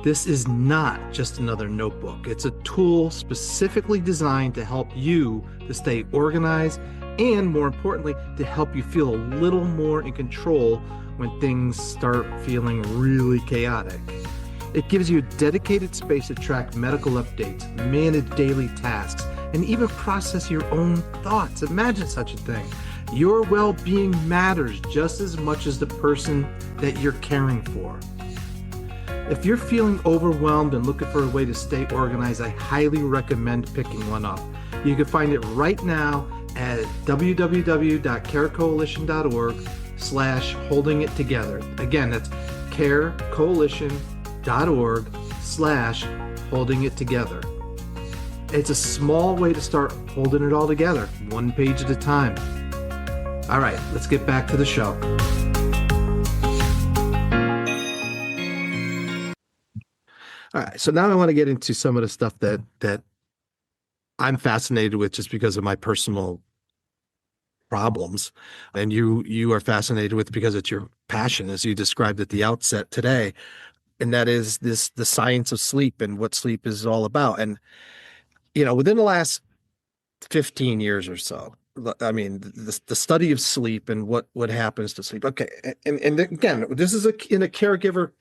Speaker 1: This is not just another notebook. It's a tool specifically designed to help you to stay organized and, more importantly, to help you feel a little more in control when things start feeling really chaotic.
Speaker 3: It gives you a dedicated space to track medical updates, manage daily tasks, and even process your own thoughts. Imagine such a thing. Your well-being matters just as much as the person that you're caring for. If you're feeling overwhelmed and looking for a way to stay organized, I highly recommend picking one up. You can find it right now at www.carecoalition.org/holding it together. Again, that's carecoalition.org/holding it together. It's a small way to start holding it all together, one page at a time. All right, let's get back to the show. All right, so now I want to get into some of the stuff that I'm fascinated with just because of my personal problems, and you are fascinated with because it's your passion, as you described at the outset today, and that is the science of sleep and what sleep is all about. And within the last 15 years or so, I mean, the study of sleep and what happens to sleep. Okay, and again, this is in a caregiver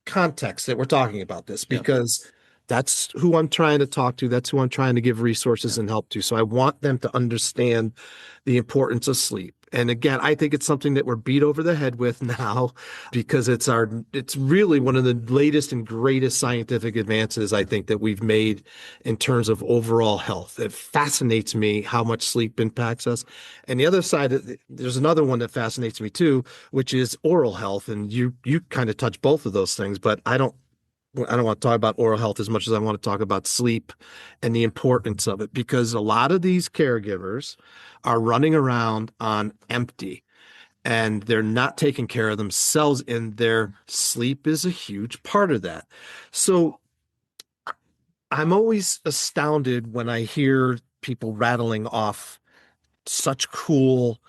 Speaker 3: context that we're talking about this, because that's who I'm trying to talk to. That's who I'm trying to give resources and help to. So I want them to understand the importance of sleep. And again, I think it's something that we're beat over the head with now, because it's really one of the latest and greatest scientific advances I think that we've made in terms of overall health. It fascinates me how much sleep impacts us. And the other side, there's another one that fascinates me too, which is oral health. And you kind of touch both of those things, but I don't want to talk about oral health as much as I want to talk about sleep and the importance of it, because a lot of these caregivers are running around on empty and they're not taking care of themselves, and their sleep is a huge part of that. So I'm always astounded when I hear people rattling off such cool,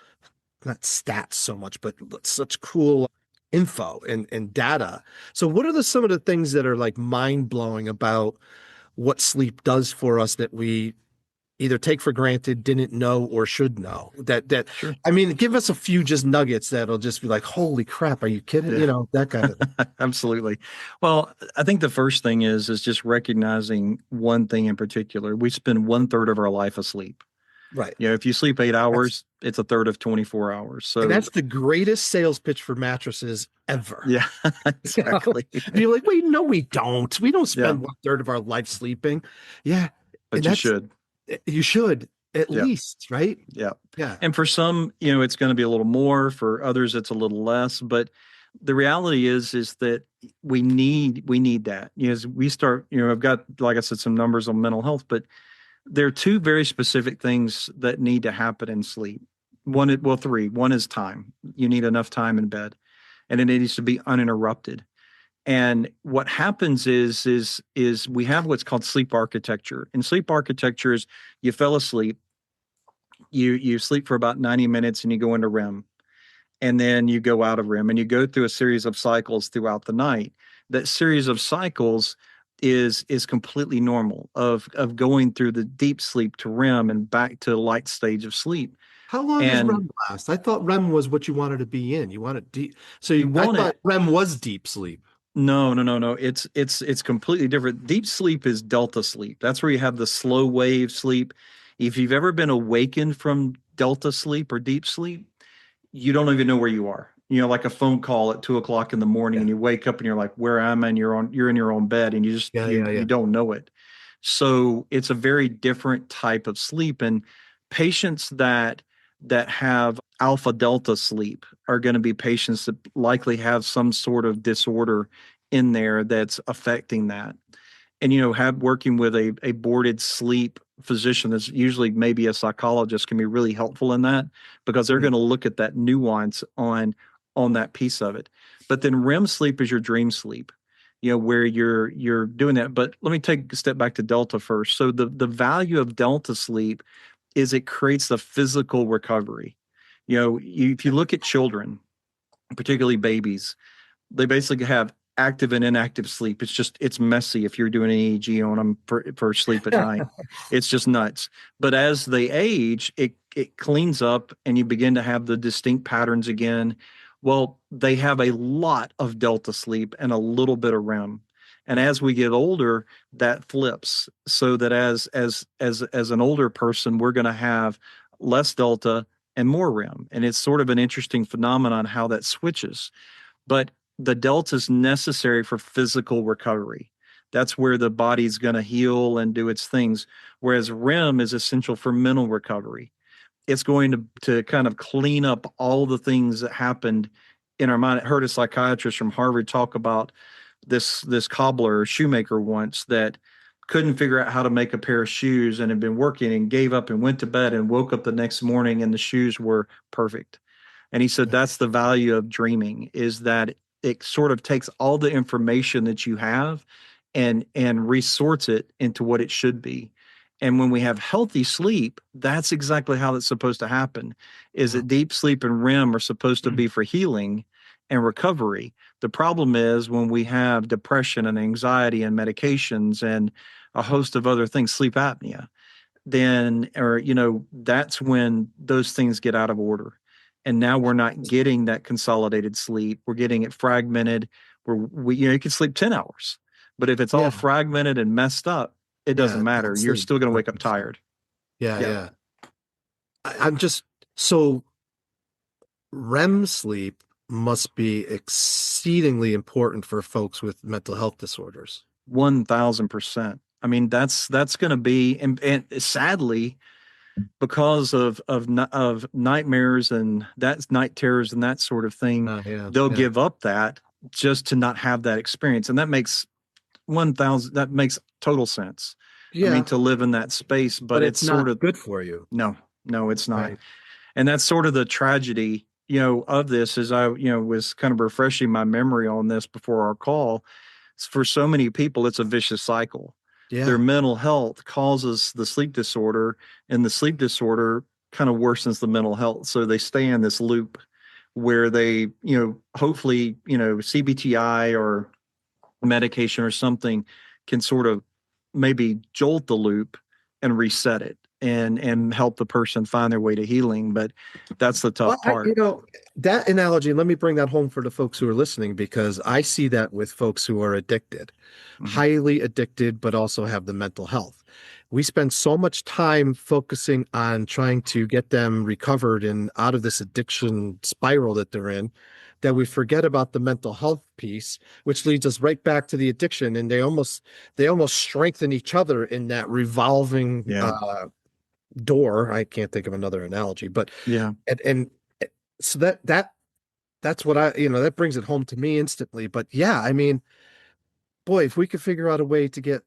Speaker 3: not stats so much, but such cool info and data. So what are some of the things that are like mind blowing about what sleep does for us that we either take for granted, didn't know, or should know?
Speaker 2: Sure.
Speaker 3: I mean, give us a few just nuggets that'll just be like, holy crap, are you kidding? That kind of thing.
Speaker 2: Absolutely. Well, I think the first thing is just recognizing one thing in particular. We spend 1/3 of our life asleep.
Speaker 3: Right.
Speaker 2: If you sleep 8 hours, it's 1/3 of 24 hours. So
Speaker 3: And that's the greatest sales pitch for mattresses ever.
Speaker 2: yeah, exactly.
Speaker 3: You're like, wait, no, we don't. We don't spend 1/3 of our life sleeping. Yeah.
Speaker 2: But you should.
Speaker 3: You should at least, right?
Speaker 2: Yeah.
Speaker 3: Yeah.
Speaker 2: And for some, it's going to be a little more. For others, it's a little less. But the reality is that we need that. As we start, I've got, like I said, some numbers on mental health, but there are two very specific things that need to happen in sleep. Three. One is time. You need enough time in bed, and it needs to be uninterrupted. And what happens is we have what's called sleep architecture. And sleep architecture is you fell asleep, you sleep for about 90 minutes and you go into REM. And then you go out of REM and you go through a series of cycles throughout the night. That series of cycles is completely normal of going through the deep sleep to REM and back to the light stage of sleep.
Speaker 3: How long does REM last? I thought REM was what you wanted to be in. You wanted deep. I thought REM was deep sleep.
Speaker 2: No. It's completely different. Deep sleep is delta sleep. That's where you have the slow wave sleep. If you've ever been awakened from delta sleep or deep sleep, you don't even know where you are. Like a phone call at 2:00 in the morning, and you wake up and you're like, where am I? And you're in your own bed, and you just you don't know it. So it's a very different type of sleep. And patients that have alpha delta sleep are going to be patients that likely have some sort of disorder in there that's affecting that. And working with a boarded sleep physician that's usually maybe a psychologist can be really helpful in that, because they're going to look at that nuance on that piece of it. But then REM sleep is your dream sleep, where you're doing that. But let me take a step back to delta first. So the value of delta sleep is it creates the physical recovery. If you look at children, particularly babies, they basically have active and inactive sleep. It's messy if you're doing an EEG on them for sleep at night. It's just nuts. But as they age, it cleans up and you begin to have the distinct patterns again. Well, they have a lot of delta sleep and a little bit of REM. And as we get older, that flips, so that as an older person, we're going to have less delta and more REM. And it's sort of an interesting phenomenon how that switches. But the delta is necessary for physical recovery. That's where the body's going to heal and do its things. Whereas REM is essential for mental recovery. It's going to kind of clean up all the things that happened in our mind. I heard a psychiatrist from Harvard talk about this cobbler or shoemaker once that couldn't figure out how to make a pair of shoes and had been working and gave up and went to bed and woke up the next morning and the shoes were perfect. And he said that's the value of dreaming, is that it sort of takes all the information that you have and resorts it into what it should be. And when we have healthy sleep, that's exactly how it's supposed to happen. Is that deep sleep and REM are supposed to be for healing and recovery. The problem is when we have depression and anxiety and medications and a host of other things, sleep apnea, then, or, that's when those things get out of order. And now we're not getting that consolidated sleep. We're getting it fragmented where you can sleep 10 hours, but if it's all fragmented and messed up, it doesn't matter. You're still going to wake up tired.
Speaker 3: Yeah. I'm just, so REM sleep must be exceedingly important for folks with mental health disorders.
Speaker 2: 1000%. I mean, that's going to be, and sadly, because of nightmares and that's night terrors and that sort of thing, they'll give up that just to not have that experience. And that makes that makes total sense. I mean, to live in that space, but it's sort of
Speaker 3: good for you.
Speaker 2: No, it's not.
Speaker 3: Right.
Speaker 2: And that's sort of the tragedy, of this, is I, was kind of refreshing my memory on this before our call. For so many people, it's a vicious cycle. Their mental health causes the sleep disorder, and the sleep disorder kind of worsens the mental health. So they stay in this loop where they, hopefully, CBTI or medication or something can sort of maybe jolt the loop and reset it and help the person find their way to healing. But that's the tough part.
Speaker 3: That analogy, let me bring that home for the folks who are listening, because I see that with folks who are addicted, highly addicted, but also have the mental health. We spend so much time focusing on trying to get them recovered and out of this addiction spiral that they're in, that we forget about the mental health piece, which leads us right back to the addiction. And they almost strengthen each other in that revolving door. I can't think of another analogy, but and so that's what that brings it home to me instantly. But I mean, boy, if we could figure out a way to get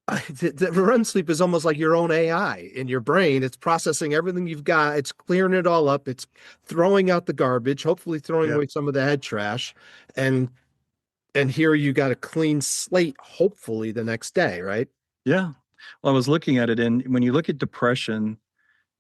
Speaker 3: the REM sleep is almost like your own AI in your brain. It's processing everything you've got. It's clearing it all up. It's throwing out the garbage, hopefully throwing away some of the head trash. And here you got a clean slate, hopefully the next day, right?
Speaker 2: Yeah. Well, I was looking at it, and when you look at depression,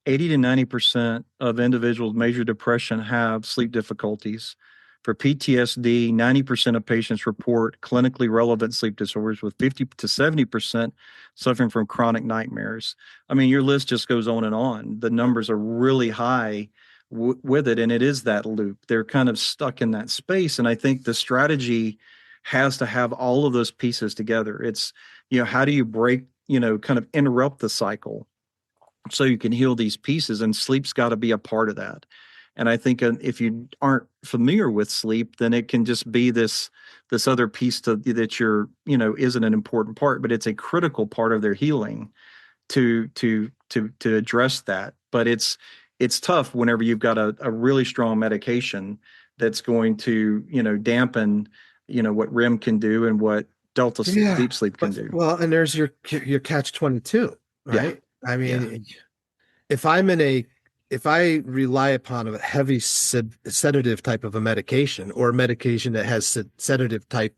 Speaker 2: 80 to 90% of individuals with major depression have sleep difficulties. For PTSD, 90% of patients report clinically relevant sleep disorders, with 50 to 70% suffering from chronic nightmares. I mean, your list just goes on and on. The numbers are really high with it, and it is that loop. They're kind of stuck in that space. And I think the strategy has to have all of those pieces together. It's, how do you break, kind of interrupt the cycle so you can heal these pieces, and sleep's got to be a part of that. And I think if you aren't familiar with sleep, then it can just be this other piece that you're, isn't an important part, but it's a critical part of their healing to address that. But it's tough whenever you've got a really strong medication that's going to, dampen, what REM can do and what delta deep sleep can do.
Speaker 3: Well, and there's your catch-22, right? I mean, if I rely upon a heavy sedative type of a medication, or a medication that has sedative type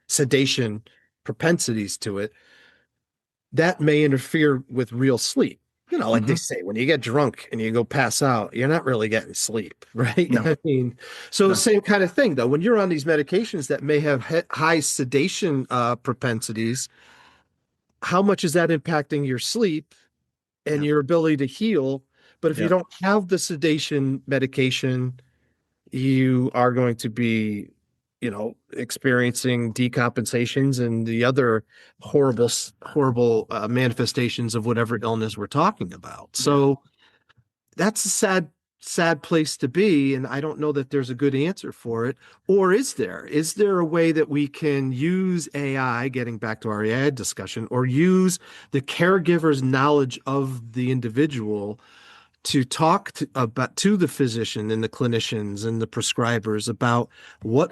Speaker 3: sedation propensities to it, that may interfere with real sleep. Like they say, when you get drunk and you go pass out, you're not really getting sleep, right?
Speaker 2: No.
Speaker 3: I mean, same kind of thing, though. When you're on these medications that may have high sedation propensities, how much is that impacting your sleep and your ability to heal? But if you don't have the sedation medication, you are going to be experiencing decompensations and the other horrible manifestations of whatever illness we're talking about. So that's a sad place to be. And I don't know that there's a good answer for it. Or is there? Is there a way that we can use AI, getting back to our AI discussion, or use the caregiver's knowledge of the individual to talk to the physician and the clinicians and the prescribers about what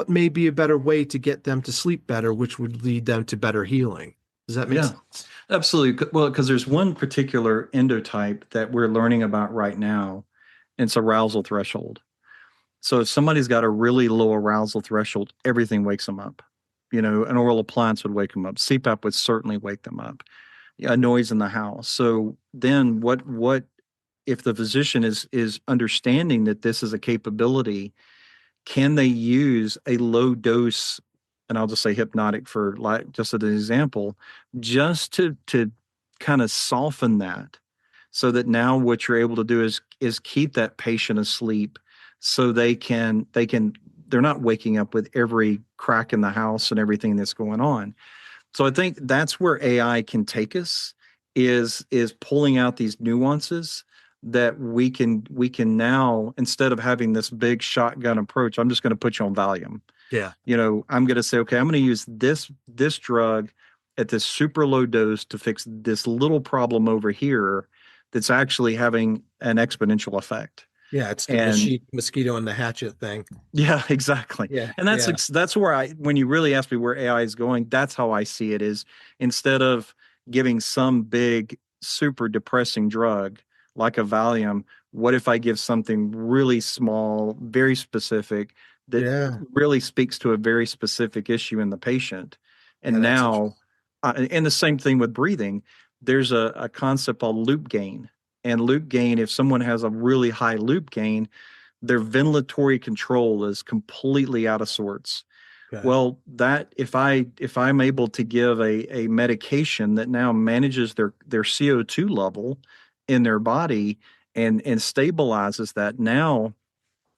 Speaker 3: may be a better way to get them to sleep better, which would lead them to better healing? Does that make sense?
Speaker 2: Absolutely. Well, because there's one particular endotype that we're learning about right now, and it's arousal threshold. So if somebody's got a really low arousal threshold, everything wakes them up. An oral appliance would wake them up. CPAP would certainly wake them up. A noise in the house. So then what if the physician is understanding that this is a capability, can they use a low dose, and I'll just say hypnotic for just as an example, just to kind of soften that, so that now what you're able to do is keep that patient asleep, so they're not waking up with every crack in the house and everything that's going on. So I think that's where AI can take us, is pulling out these nuances that we can now, instead of having this big shotgun approach, I'm just going to put you on Valium.
Speaker 3: Yeah.
Speaker 2: I'm going to say, okay, I'm going to use this drug at this super low dose to fix this little problem over here that's actually having an exponential effect.
Speaker 3: Yeah, it's the mosquito and the hatchet thing.
Speaker 2: Yeah, exactly.
Speaker 3: Yeah,
Speaker 2: and that's where when you really ask me where AI is going, that's how I see it, is instead of giving some big, super depressing drug like a Valium, what if I give something really small, very specific, that really speaks to a very specific issue in the patient? And now, and the same thing with breathing, there's a concept called loop gain. And loop gain, if someone has a really high loop gain, their ventilatory control is completely out of sorts. Okay. Well, that if I'm able to give a medication that now manages their CO2 level in their body and stabilizes that, now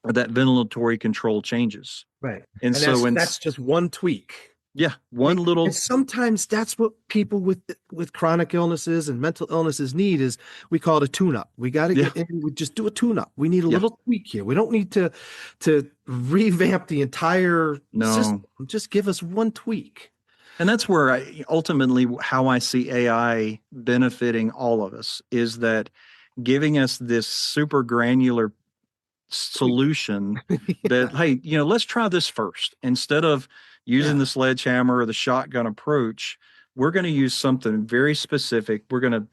Speaker 2: that ventilatory control changes.
Speaker 3: Right. And so that's just one tweak.
Speaker 2: Yeah, little.
Speaker 3: And sometimes that's what people with chronic illnesses and mental illnesses need, is we call it a tune-up. We got to get in, we just do a tune-up. We need a little tweak here. We don't need to revamp the entire system. Just give us one tweak.
Speaker 2: And that's where ultimately how I see AI benefiting all of us, is that giving us this super granular solution that, hey, let's try this first. Instead of using the sledgehammer or the shotgun approach, we're going to use something very specific. We're going to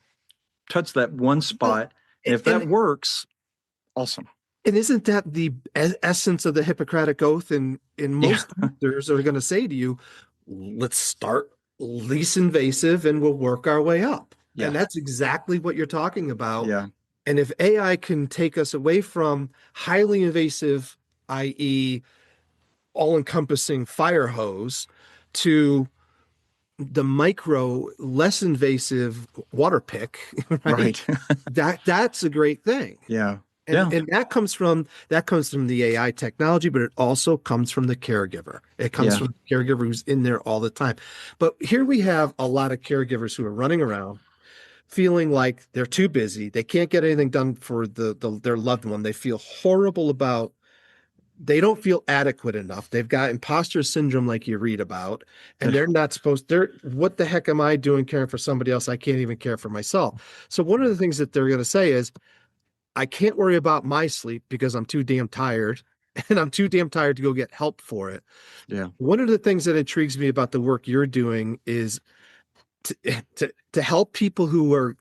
Speaker 2: touch that one spot. And if that works, awesome.
Speaker 3: And isn't that the essence of the Hippocratic Oath? And most doctors are going to say to you, let's start least invasive and we'll work our way up. Yeah. And that's exactly what you're talking about.
Speaker 2: Yeah.
Speaker 3: And if AI can take us away from highly invasive, i.e., all-encompassing fire hose, to the micro, less invasive water pick, right? That's a great thing.
Speaker 2: Yeah.
Speaker 3: And that comes from the AI technology, but it also comes from the caregiver. It comes from the caregiver who's in there all the time. But here we have a lot of caregivers who are running around feeling like they're too busy. They can't get anything done for their loved one. They feel horrible about, they don't feel adequate enough. They've got imposter syndrome, like you read about, and they're not supposed, what the heck am I doing caring for somebody else? I can't even care for myself. So one of the things that they're going to say is, I can't worry about my sleep because I'm too damn tired, and I'm too damn tired to go get help for it.
Speaker 2: Yeah.
Speaker 3: One of the things that intrigues me about the work you're doing is to help people who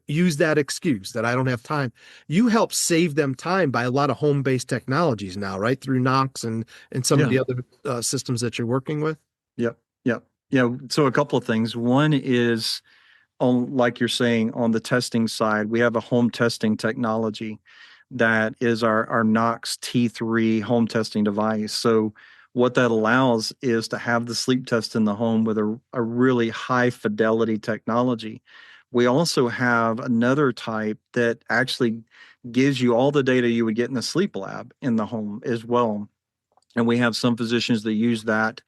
Speaker 3: use that excuse that I don't have time. You help save them time by a lot of home-based technologies now, right? Through Nox and some of the other systems that you're working with.
Speaker 2: Yep. So a couple of things. One is, like you're saying, on the testing side, we have a home testing technology that is our Nox T3 home testing device. So what that allows is to have the sleep test in the home with a really high fidelity technology. We also have another type that actually gives you all the data you would get in the sleep lab in the home as well. And we have some physicians that use that.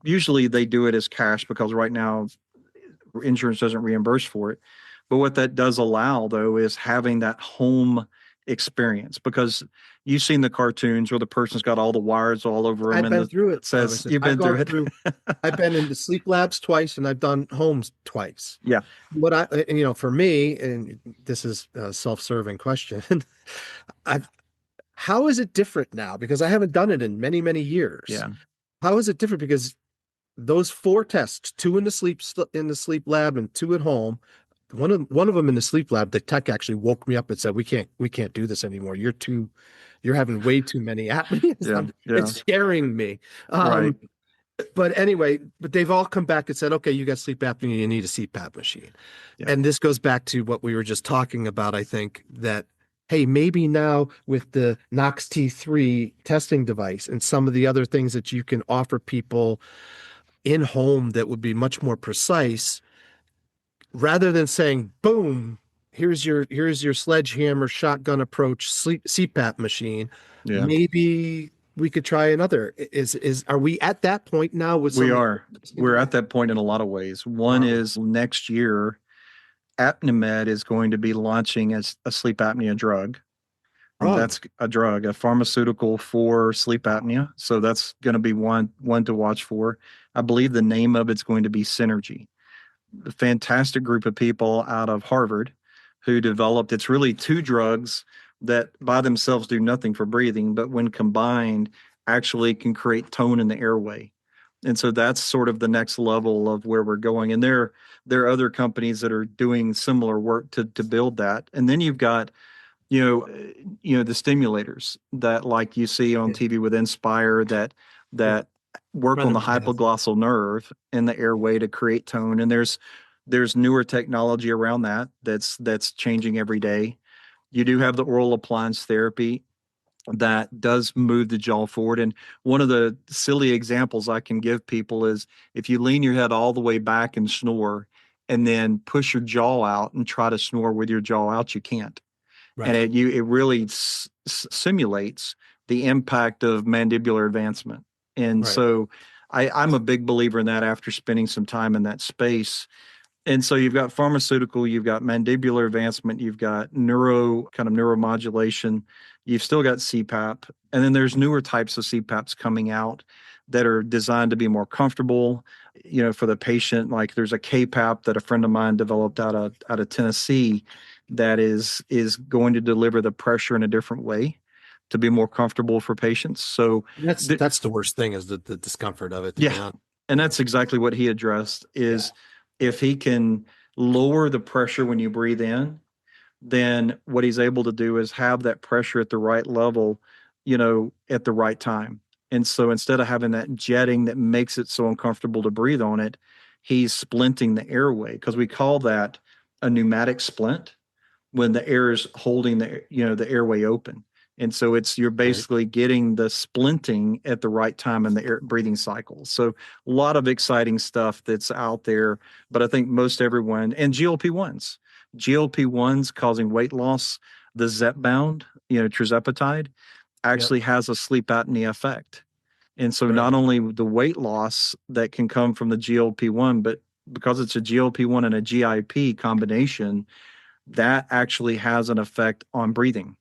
Speaker 2: Usually they do it as cash because right now insurance doesn't reimburse for it. But what that does allow, though, is having that home experience, because you've seen the cartoons where the person's got all the wires all over them
Speaker 3: I've
Speaker 2: and
Speaker 3: been through it.
Speaker 2: says,
Speaker 3: Robinson.
Speaker 2: you've
Speaker 3: I've
Speaker 2: been through
Speaker 3: gone
Speaker 2: it.
Speaker 3: through. I've been into sleep labs twice, and I've done homes twice.
Speaker 2: Yeah.
Speaker 3: What I, and, for me, and this is a self-serving question. I've How is it different now? Because I haven't done it in many, many years.
Speaker 2: Yeah.
Speaker 3: How is it different? Because those four tests, two in the sleep lab and two at home. One of them in the sleep lab, the tech actually woke me up and said, "We can't do this anymore. You're having way too many apneas."
Speaker 2: Yeah. Yeah.
Speaker 3: It's scaring me.
Speaker 2: Right.
Speaker 3: But anyway, they've all come back and said, "Okay, you got sleep apnea, you need a CPAP machine."
Speaker 2: Yeah.
Speaker 3: And this goes back to what we were just talking about. I think that, hey, maybe now with the Nox T3 testing device and some of the other things that you can offer people in home that would be much more precise, rather than saying, boom, here's your sledgehammer shotgun approach sleep CPAP machine.
Speaker 2: Yeah.
Speaker 3: Maybe we could try another. Are we at that point now with
Speaker 2: We
Speaker 3: some?
Speaker 2: are. We're at that point in a lot of ways. One
Speaker 3: Wow.
Speaker 2: is next year, ApneaMed is going to be launching as a sleep apnea drug. That's a drug, a pharmaceutical for sleep apnea. So that's going to be one to watch for. I believe the name of it's going to be Synergy. A fantastic group of people out of Harvard who developed, it's really two drugs that by themselves do nothing for breathing, but when combined actually can create tone in the airway. And so that's sort of the next level of where we're going. And there are other companies that are doing similar work to build that. And then you've got the stimulators that like you see on TV with Inspire that work on the hypoglossal nerve in the airway to create tone. And there's newer technology around that's changing every day. You do have the oral appliance therapy that does move the jaw forward. And one of the silly examples I can give people is if you lean your head all the way back and snore and then push your jaw out and try to snore with your jaw out, you can't.
Speaker 3: Right.
Speaker 2: And it really simulates the impact of mandibular advancement. And so I'm a big believer in that after spending some time in that space. And so you've got pharmaceutical, you've got mandibular advancement, you've got neuromodulation, you've still got CPAP, and then there's newer types of CPAPs coming out that are designed to be more comfortable, for the patient. Like there's a KPAP that a friend of mine developed out of Tennessee that is going to deliver the pressure in a different way to be more comfortable for patients. So
Speaker 3: that's the worst thing, is the discomfort of it.
Speaker 2: Yeah. And that's exactly what he addressed is if he can lower the pressure when you breathe in, then what he's able to do is have that pressure at the right level, at the right time. And so instead of having that jetting that makes it so uncomfortable to breathe on it, he's splinting the airway, because we call that a pneumatic splint when the air is holding the airway open. And so you're basically getting the splinting at the right time in the air breathing cycle. So a lot of exciting stuff that's out there, but I think most everyone, and GLP-1s causing weight loss, the Zepbound, tirzepatide actually has a sleep apnea effect. And so not only the weight loss that can come from the GLP-1, but because it's a GLP-1 and a GIP combination, that actually has an effect on breathing.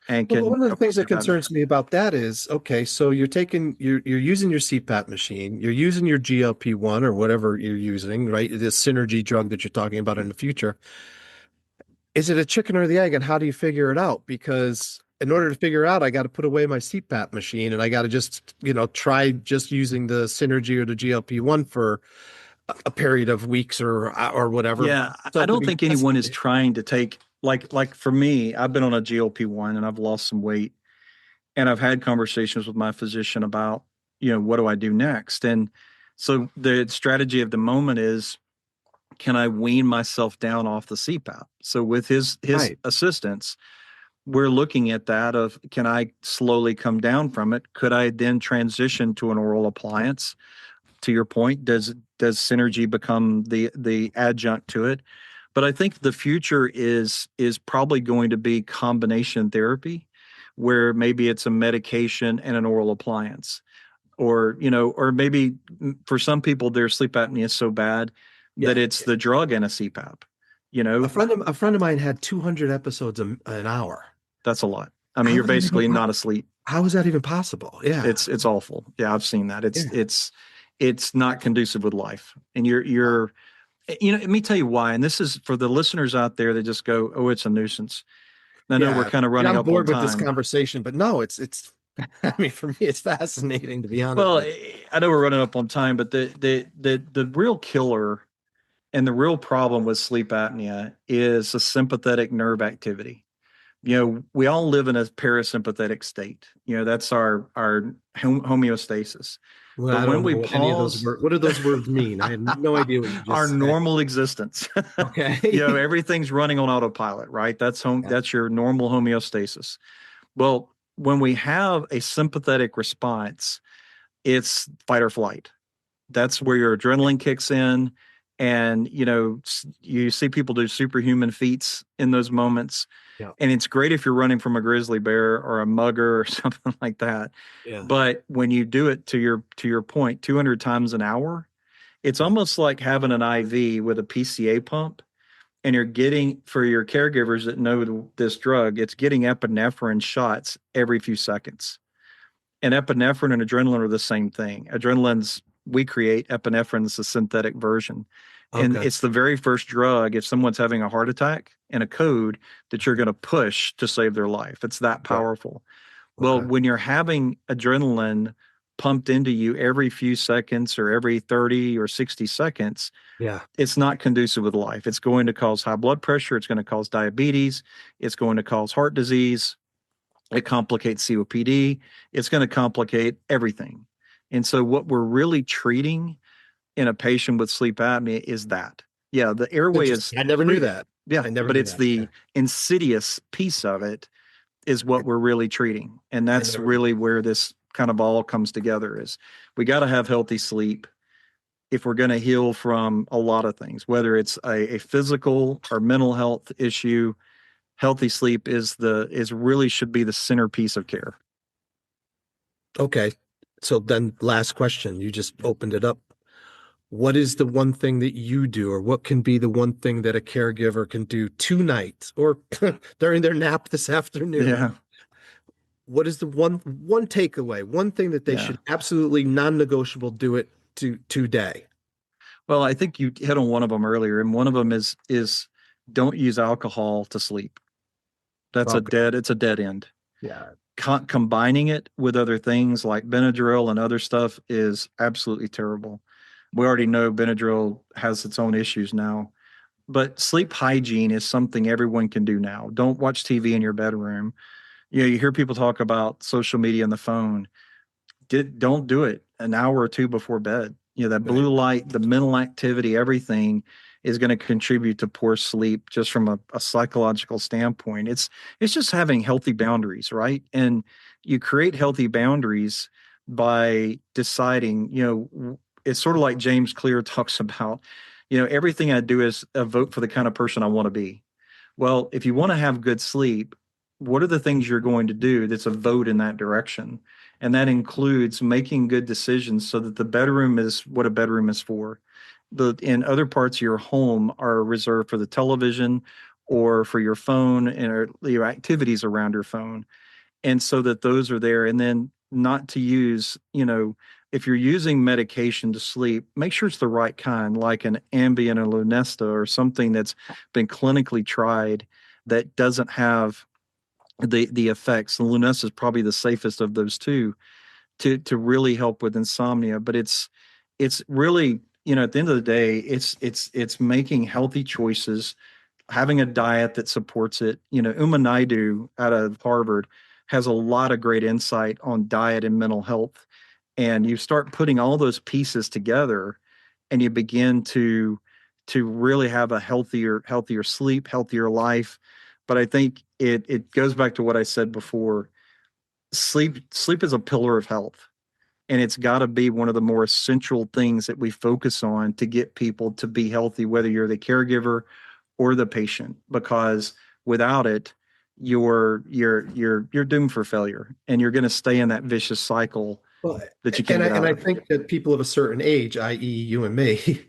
Speaker 2: And
Speaker 3: one of the things that concerns me about that is, okay, so you're using your CPAP machine, you're using your GLP-1 or whatever you're using, right? This Synergy drug that you're talking about in the future. Is it a chicken or the egg, and how do you figure it out? Because in order to figure out, I got to put away my CPAP machine and I got to just, try just using the Synergy or the GLP-1 for a period of weeks or whatever.
Speaker 2: Yeah, I don't think anyone is trying to take, like for me, I've been on a GLP-1 and I've lost some weight, and I've had conversations with my physician about, what do I do next? And so the strategy of the moment is, can I wean myself down off the CPAP? So with his assistance, we're looking at that of, can I slowly come down from it? Could I then transition to an oral appliance? To your point, does Synergy become the adjunct to it? But I think the future is probably going to be combination therapy, where maybe it's a medication and an oral appliance. or, or maybe for some people, their sleep apnea is so bad that
Speaker 3: Yeah.
Speaker 2: it's the drug and a CPAP,
Speaker 3: A friend of mine had 200 episodes an hour.
Speaker 2: that's a lot. I mean,
Speaker 3: How
Speaker 2: you're
Speaker 3: is that even
Speaker 2: basically not asleep.
Speaker 3: how is that even possible? Yeah.
Speaker 2: It's awful. Yeah, I've seen that.
Speaker 3: Yeah.
Speaker 2: It's not conducive with life. And you're let me tell you why. And this is for the listeners out there that just go, "Oh, it's a nuisance." I know we're
Speaker 3: Yeah.
Speaker 2: kind of
Speaker 3: Yeah,
Speaker 2: running
Speaker 3: I'm
Speaker 2: up on
Speaker 3: bored with this
Speaker 2: time.
Speaker 3: conversation, but no, it's I mean, for me, it's fascinating to be honest
Speaker 2: Well,
Speaker 3: with you.
Speaker 2: I know we're running up on time, but the real killer and the real problem with sleep apnea is a sympathetic nerve activity. We all live in a parasympathetic state. That's our homeostasis.
Speaker 3: Well,
Speaker 2: But
Speaker 3: I
Speaker 2: when
Speaker 3: don't know
Speaker 2: we
Speaker 3: what any of those
Speaker 2: pause,
Speaker 3: words, what do those words mean? I have no idea what you
Speaker 2: our
Speaker 3: just said.
Speaker 2: normal existence,
Speaker 3: Okay.
Speaker 2: everything's running on autopilot, right?
Speaker 3: Yeah.
Speaker 2: That's your normal homeostasis. Well, when we have a sympathetic response, it's fight or flight. That's where your adrenaline kicks in. And, you see people do superhuman feats in those moments.
Speaker 3: Yeah.
Speaker 2: And it's great if you're running from a grizzly bear or a mugger or something like that.
Speaker 3: Yeah.
Speaker 2: But when you do it to your point, 200 times an hour, it's
Speaker 3: Yeah.
Speaker 2: almost like having an IV with a PCA pump, and you're getting, for your caregivers that know this drug, it's getting epinephrine shots every few seconds. And epinephrine and adrenaline are the same thing. We create epinephrine's a synthetic version. And
Speaker 3: Okay.
Speaker 2: it's the very first drug, if someone's having a heart attack, and a code that you're going to push to save their life. It's that
Speaker 3: Right.
Speaker 2: powerful. Well,
Speaker 3: Okay.
Speaker 2: when you're having adrenaline pumped into you every few seconds or every 30 or 60 seconds,
Speaker 3: Yeah.
Speaker 2: it's not conducive with life. It's going to cause high blood pressure. It's going to cause diabetes. It's going to cause heart disease. It complicates COPD. It's going to complicate everything. And so, what we're really treating in a patient with sleep apnea is that. Yeah, the airway is
Speaker 3: Interesting. I never knew
Speaker 2: treated.
Speaker 3: that.
Speaker 2: Yeah,
Speaker 3: I never
Speaker 2: but
Speaker 3: knew
Speaker 2: it's
Speaker 3: that. Yeah.
Speaker 2: the insidious piece of it is what we're really treating. And
Speaker 3: I
Speaker 2: that's
Speaker 3: never knew.
Speaker 2: really where this kind of all comes together is we got to have healthy sleep if we're going to heal from a lot of things, whether it's a physical or mental health issue. Healthy sleep is really should be the centerpiece of care.
Speaker 3: Okay. So then last question, you just opened it up. What is the one thing that you do, or what can be the one thing that a caregiver can do tonight or during their nap this afternoon?
Speaker 2: Yeah.
Speaker 3: What is the one takeaway, one thing that they
Speaker 2: Yeah.
Speaker 3: should absolutely non-negotiable do it today?
Speaker 2: Well, I think you hit on one of them earlier, and one of them is don't use alcohol to sleep.
Speaker 3: Okay.
Speaker 2: It's a dead end.
Speaker 3: Yeah.
Speaker 2: Combining it with other things like Benadryl and other stuff is absolutely terrible. We already know Benadryl has its own issues now, but sleep hygiene is something everyone can do now. Don't watch TV in your bedroom. You hear people talk about social media and the phone. Don't do it an hour or two before bed. That
Speaker 3: Right.
Speaker 2: blue light, the mental activity, everything is going to contribute to poor sleep just from a psychological standpoint. It's just having healthy boundaries, right? And you create healthy boundaries by deciding, it's sort of like James Clear talks about, everything I do is a vote for the kind of person I want to be. Well, if you want to have good sleep, what are the things you're going to do that's a vote in that direction? And that includes making good decisions so that the bedroom is what a bedroom is for. In other parts of your home are reserved for the television or for your phone and your activities around your phone. And so that those are there. And then not to use, if you're using medication to sleep, make sure it's the right kind, like an Ambien or Lunesta or something that's been clinically tried that doesn't have the effects. And Lunesta is probably the safest of those two to really help with insomnia. But it's really, at the end of the day, it's making healthy choices, having a diet that supports it. Uma Naidu out of Harvard has a lot of great insight on diet and mental health. And you start putting all those pieces together and you begin to really have a healthier sleep, healthier life. But I think it goes back to what I said before. Sleep is a pillar of health, and it's got to be one of the more essential things that we focus on to get people to be healthy, whether you're the caregiver or the patient, because without it, you're doomed for failure, and you're going to stay in that vicious cycle
Speaker 3: Well,
Speaker 2: that you can't get
Speaker 3: and
Speaker 2: out
Speaker 3: I
Speaker 2: of.
Speaker 3: think that people of a certain age, i.e., you and me,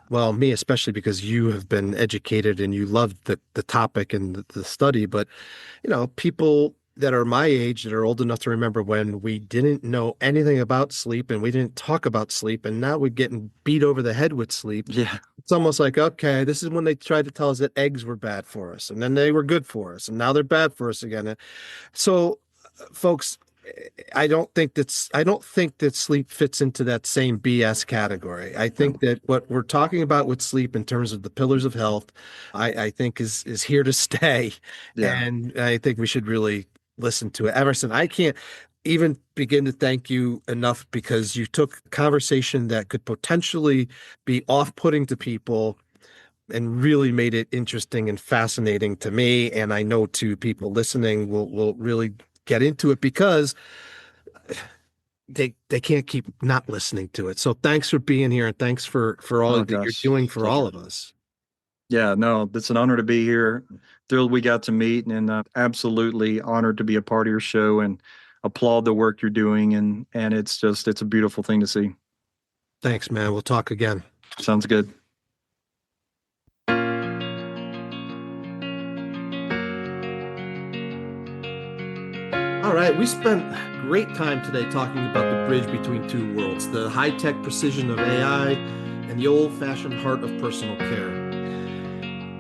Speaker 3: well, me especially because you have been educated and you love the topic and the study, but people that are my age that are old enough to remember when we didn't know anything about sleep and we didn't talk about sleep, and now we're getting beat over the head with sleep.
Speaker 2: Yeah,
Speaker 3: It's almost like, okay, this is when they tried to tell us that eggs were bad for us, and then they were good for us, and now they're bad for us again. So, folks, I don't think that sleep fits into that same BS category. I think that what we're talking about with sleep in terms of the pillars of health, I think is here to stay.
Speaker 2: yeah.
Speaker 3: And I think we should really listen to it. Emerson, I can't even begin to thank you enough because you took a conversation that could potentially be off-putting to people and really made it interesting and fascinating to me. And I know to people listening will really get into it because they can't keep not listening to it. So thanks for being here and thanks for all
Speaker 2: Oh
Speaker 3: that you're
Speaker 2: gosh,
Speaker 3: doing for all
Speaker 2: pleasure.
Speaker 3: of us.
Speaker 2: Yeah, no, it's an honor to be here. Thrilled we got to meet, and absolutely honored to be a part of your show, and applaud the work you're doing. And it's a beautiful thing to see.
Speaker 3: Thanks, man. We'll talk again.
Speaker 2: Sounds good.
Speaker 3: All right, we spent great time today talking about the bridge between two worlds, the high-tech precision of AI and the old-fashioned heart of personal care.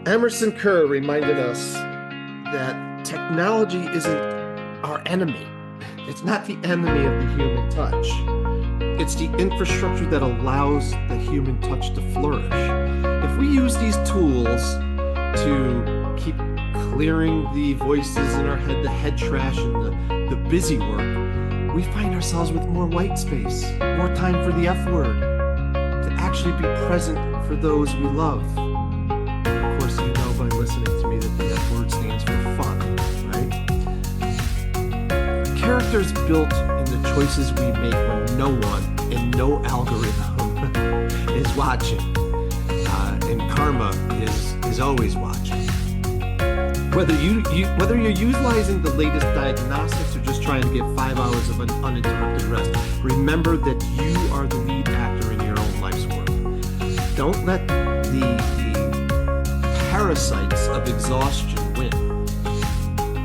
Speaker 3: Emerson Kerr reminded us that technology isn't our enemy. It's not the enemy of the human touch. It's the infrastructure that allows the human touch to flourish. If we use these tools to keep clearing the voices in our head, the head trash and the busy work, we find ourselves with more white space, more time for the F word, to actually be present for those we love. Of course, you know by listening to me that the F word stands for fun, right? Character is built in the choices we make when no one and no algorithm is watching. And karma is always watching. Whether you're utilizing the latest diagnostics or just trying to get 5 hours of uninterrupted rest, remember that you are the lead actor in your own life's work. Don't let the parasites of exhaustion win.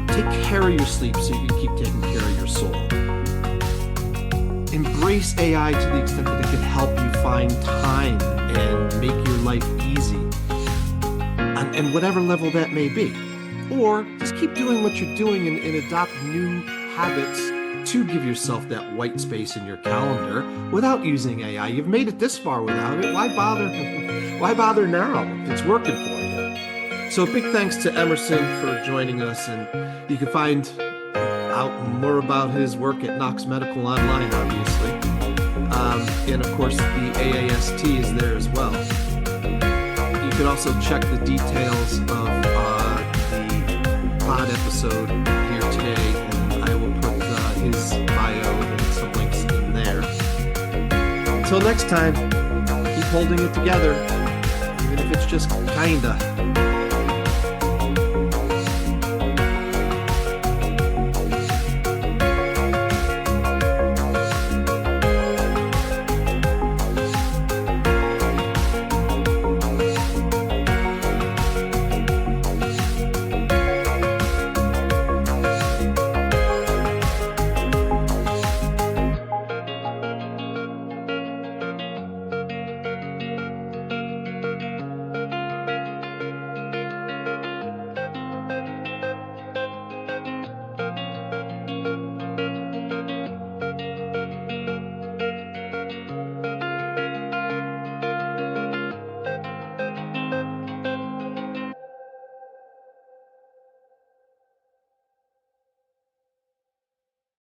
Speaker 3: Take care of your sleep so you can keep taking care of your soul. Embrace AI to the extent that it can help you find time and make your life easy, and whatever level that may be. Or just keep doing what you're doing and adopt new habits to give yourself that white space in your calendar without using AI. You've made it this far without it. Why bother? Why bother now if it's working for you? So big thanks to Emerson for joining us, and you can find out more about his work at Nox Medical online, obviously. And of course, the AAST is there as well. You can also check the details of pod episode here today, and I will put his bio and some links in there. Until next time, keep holding it together, even if it's just kinda.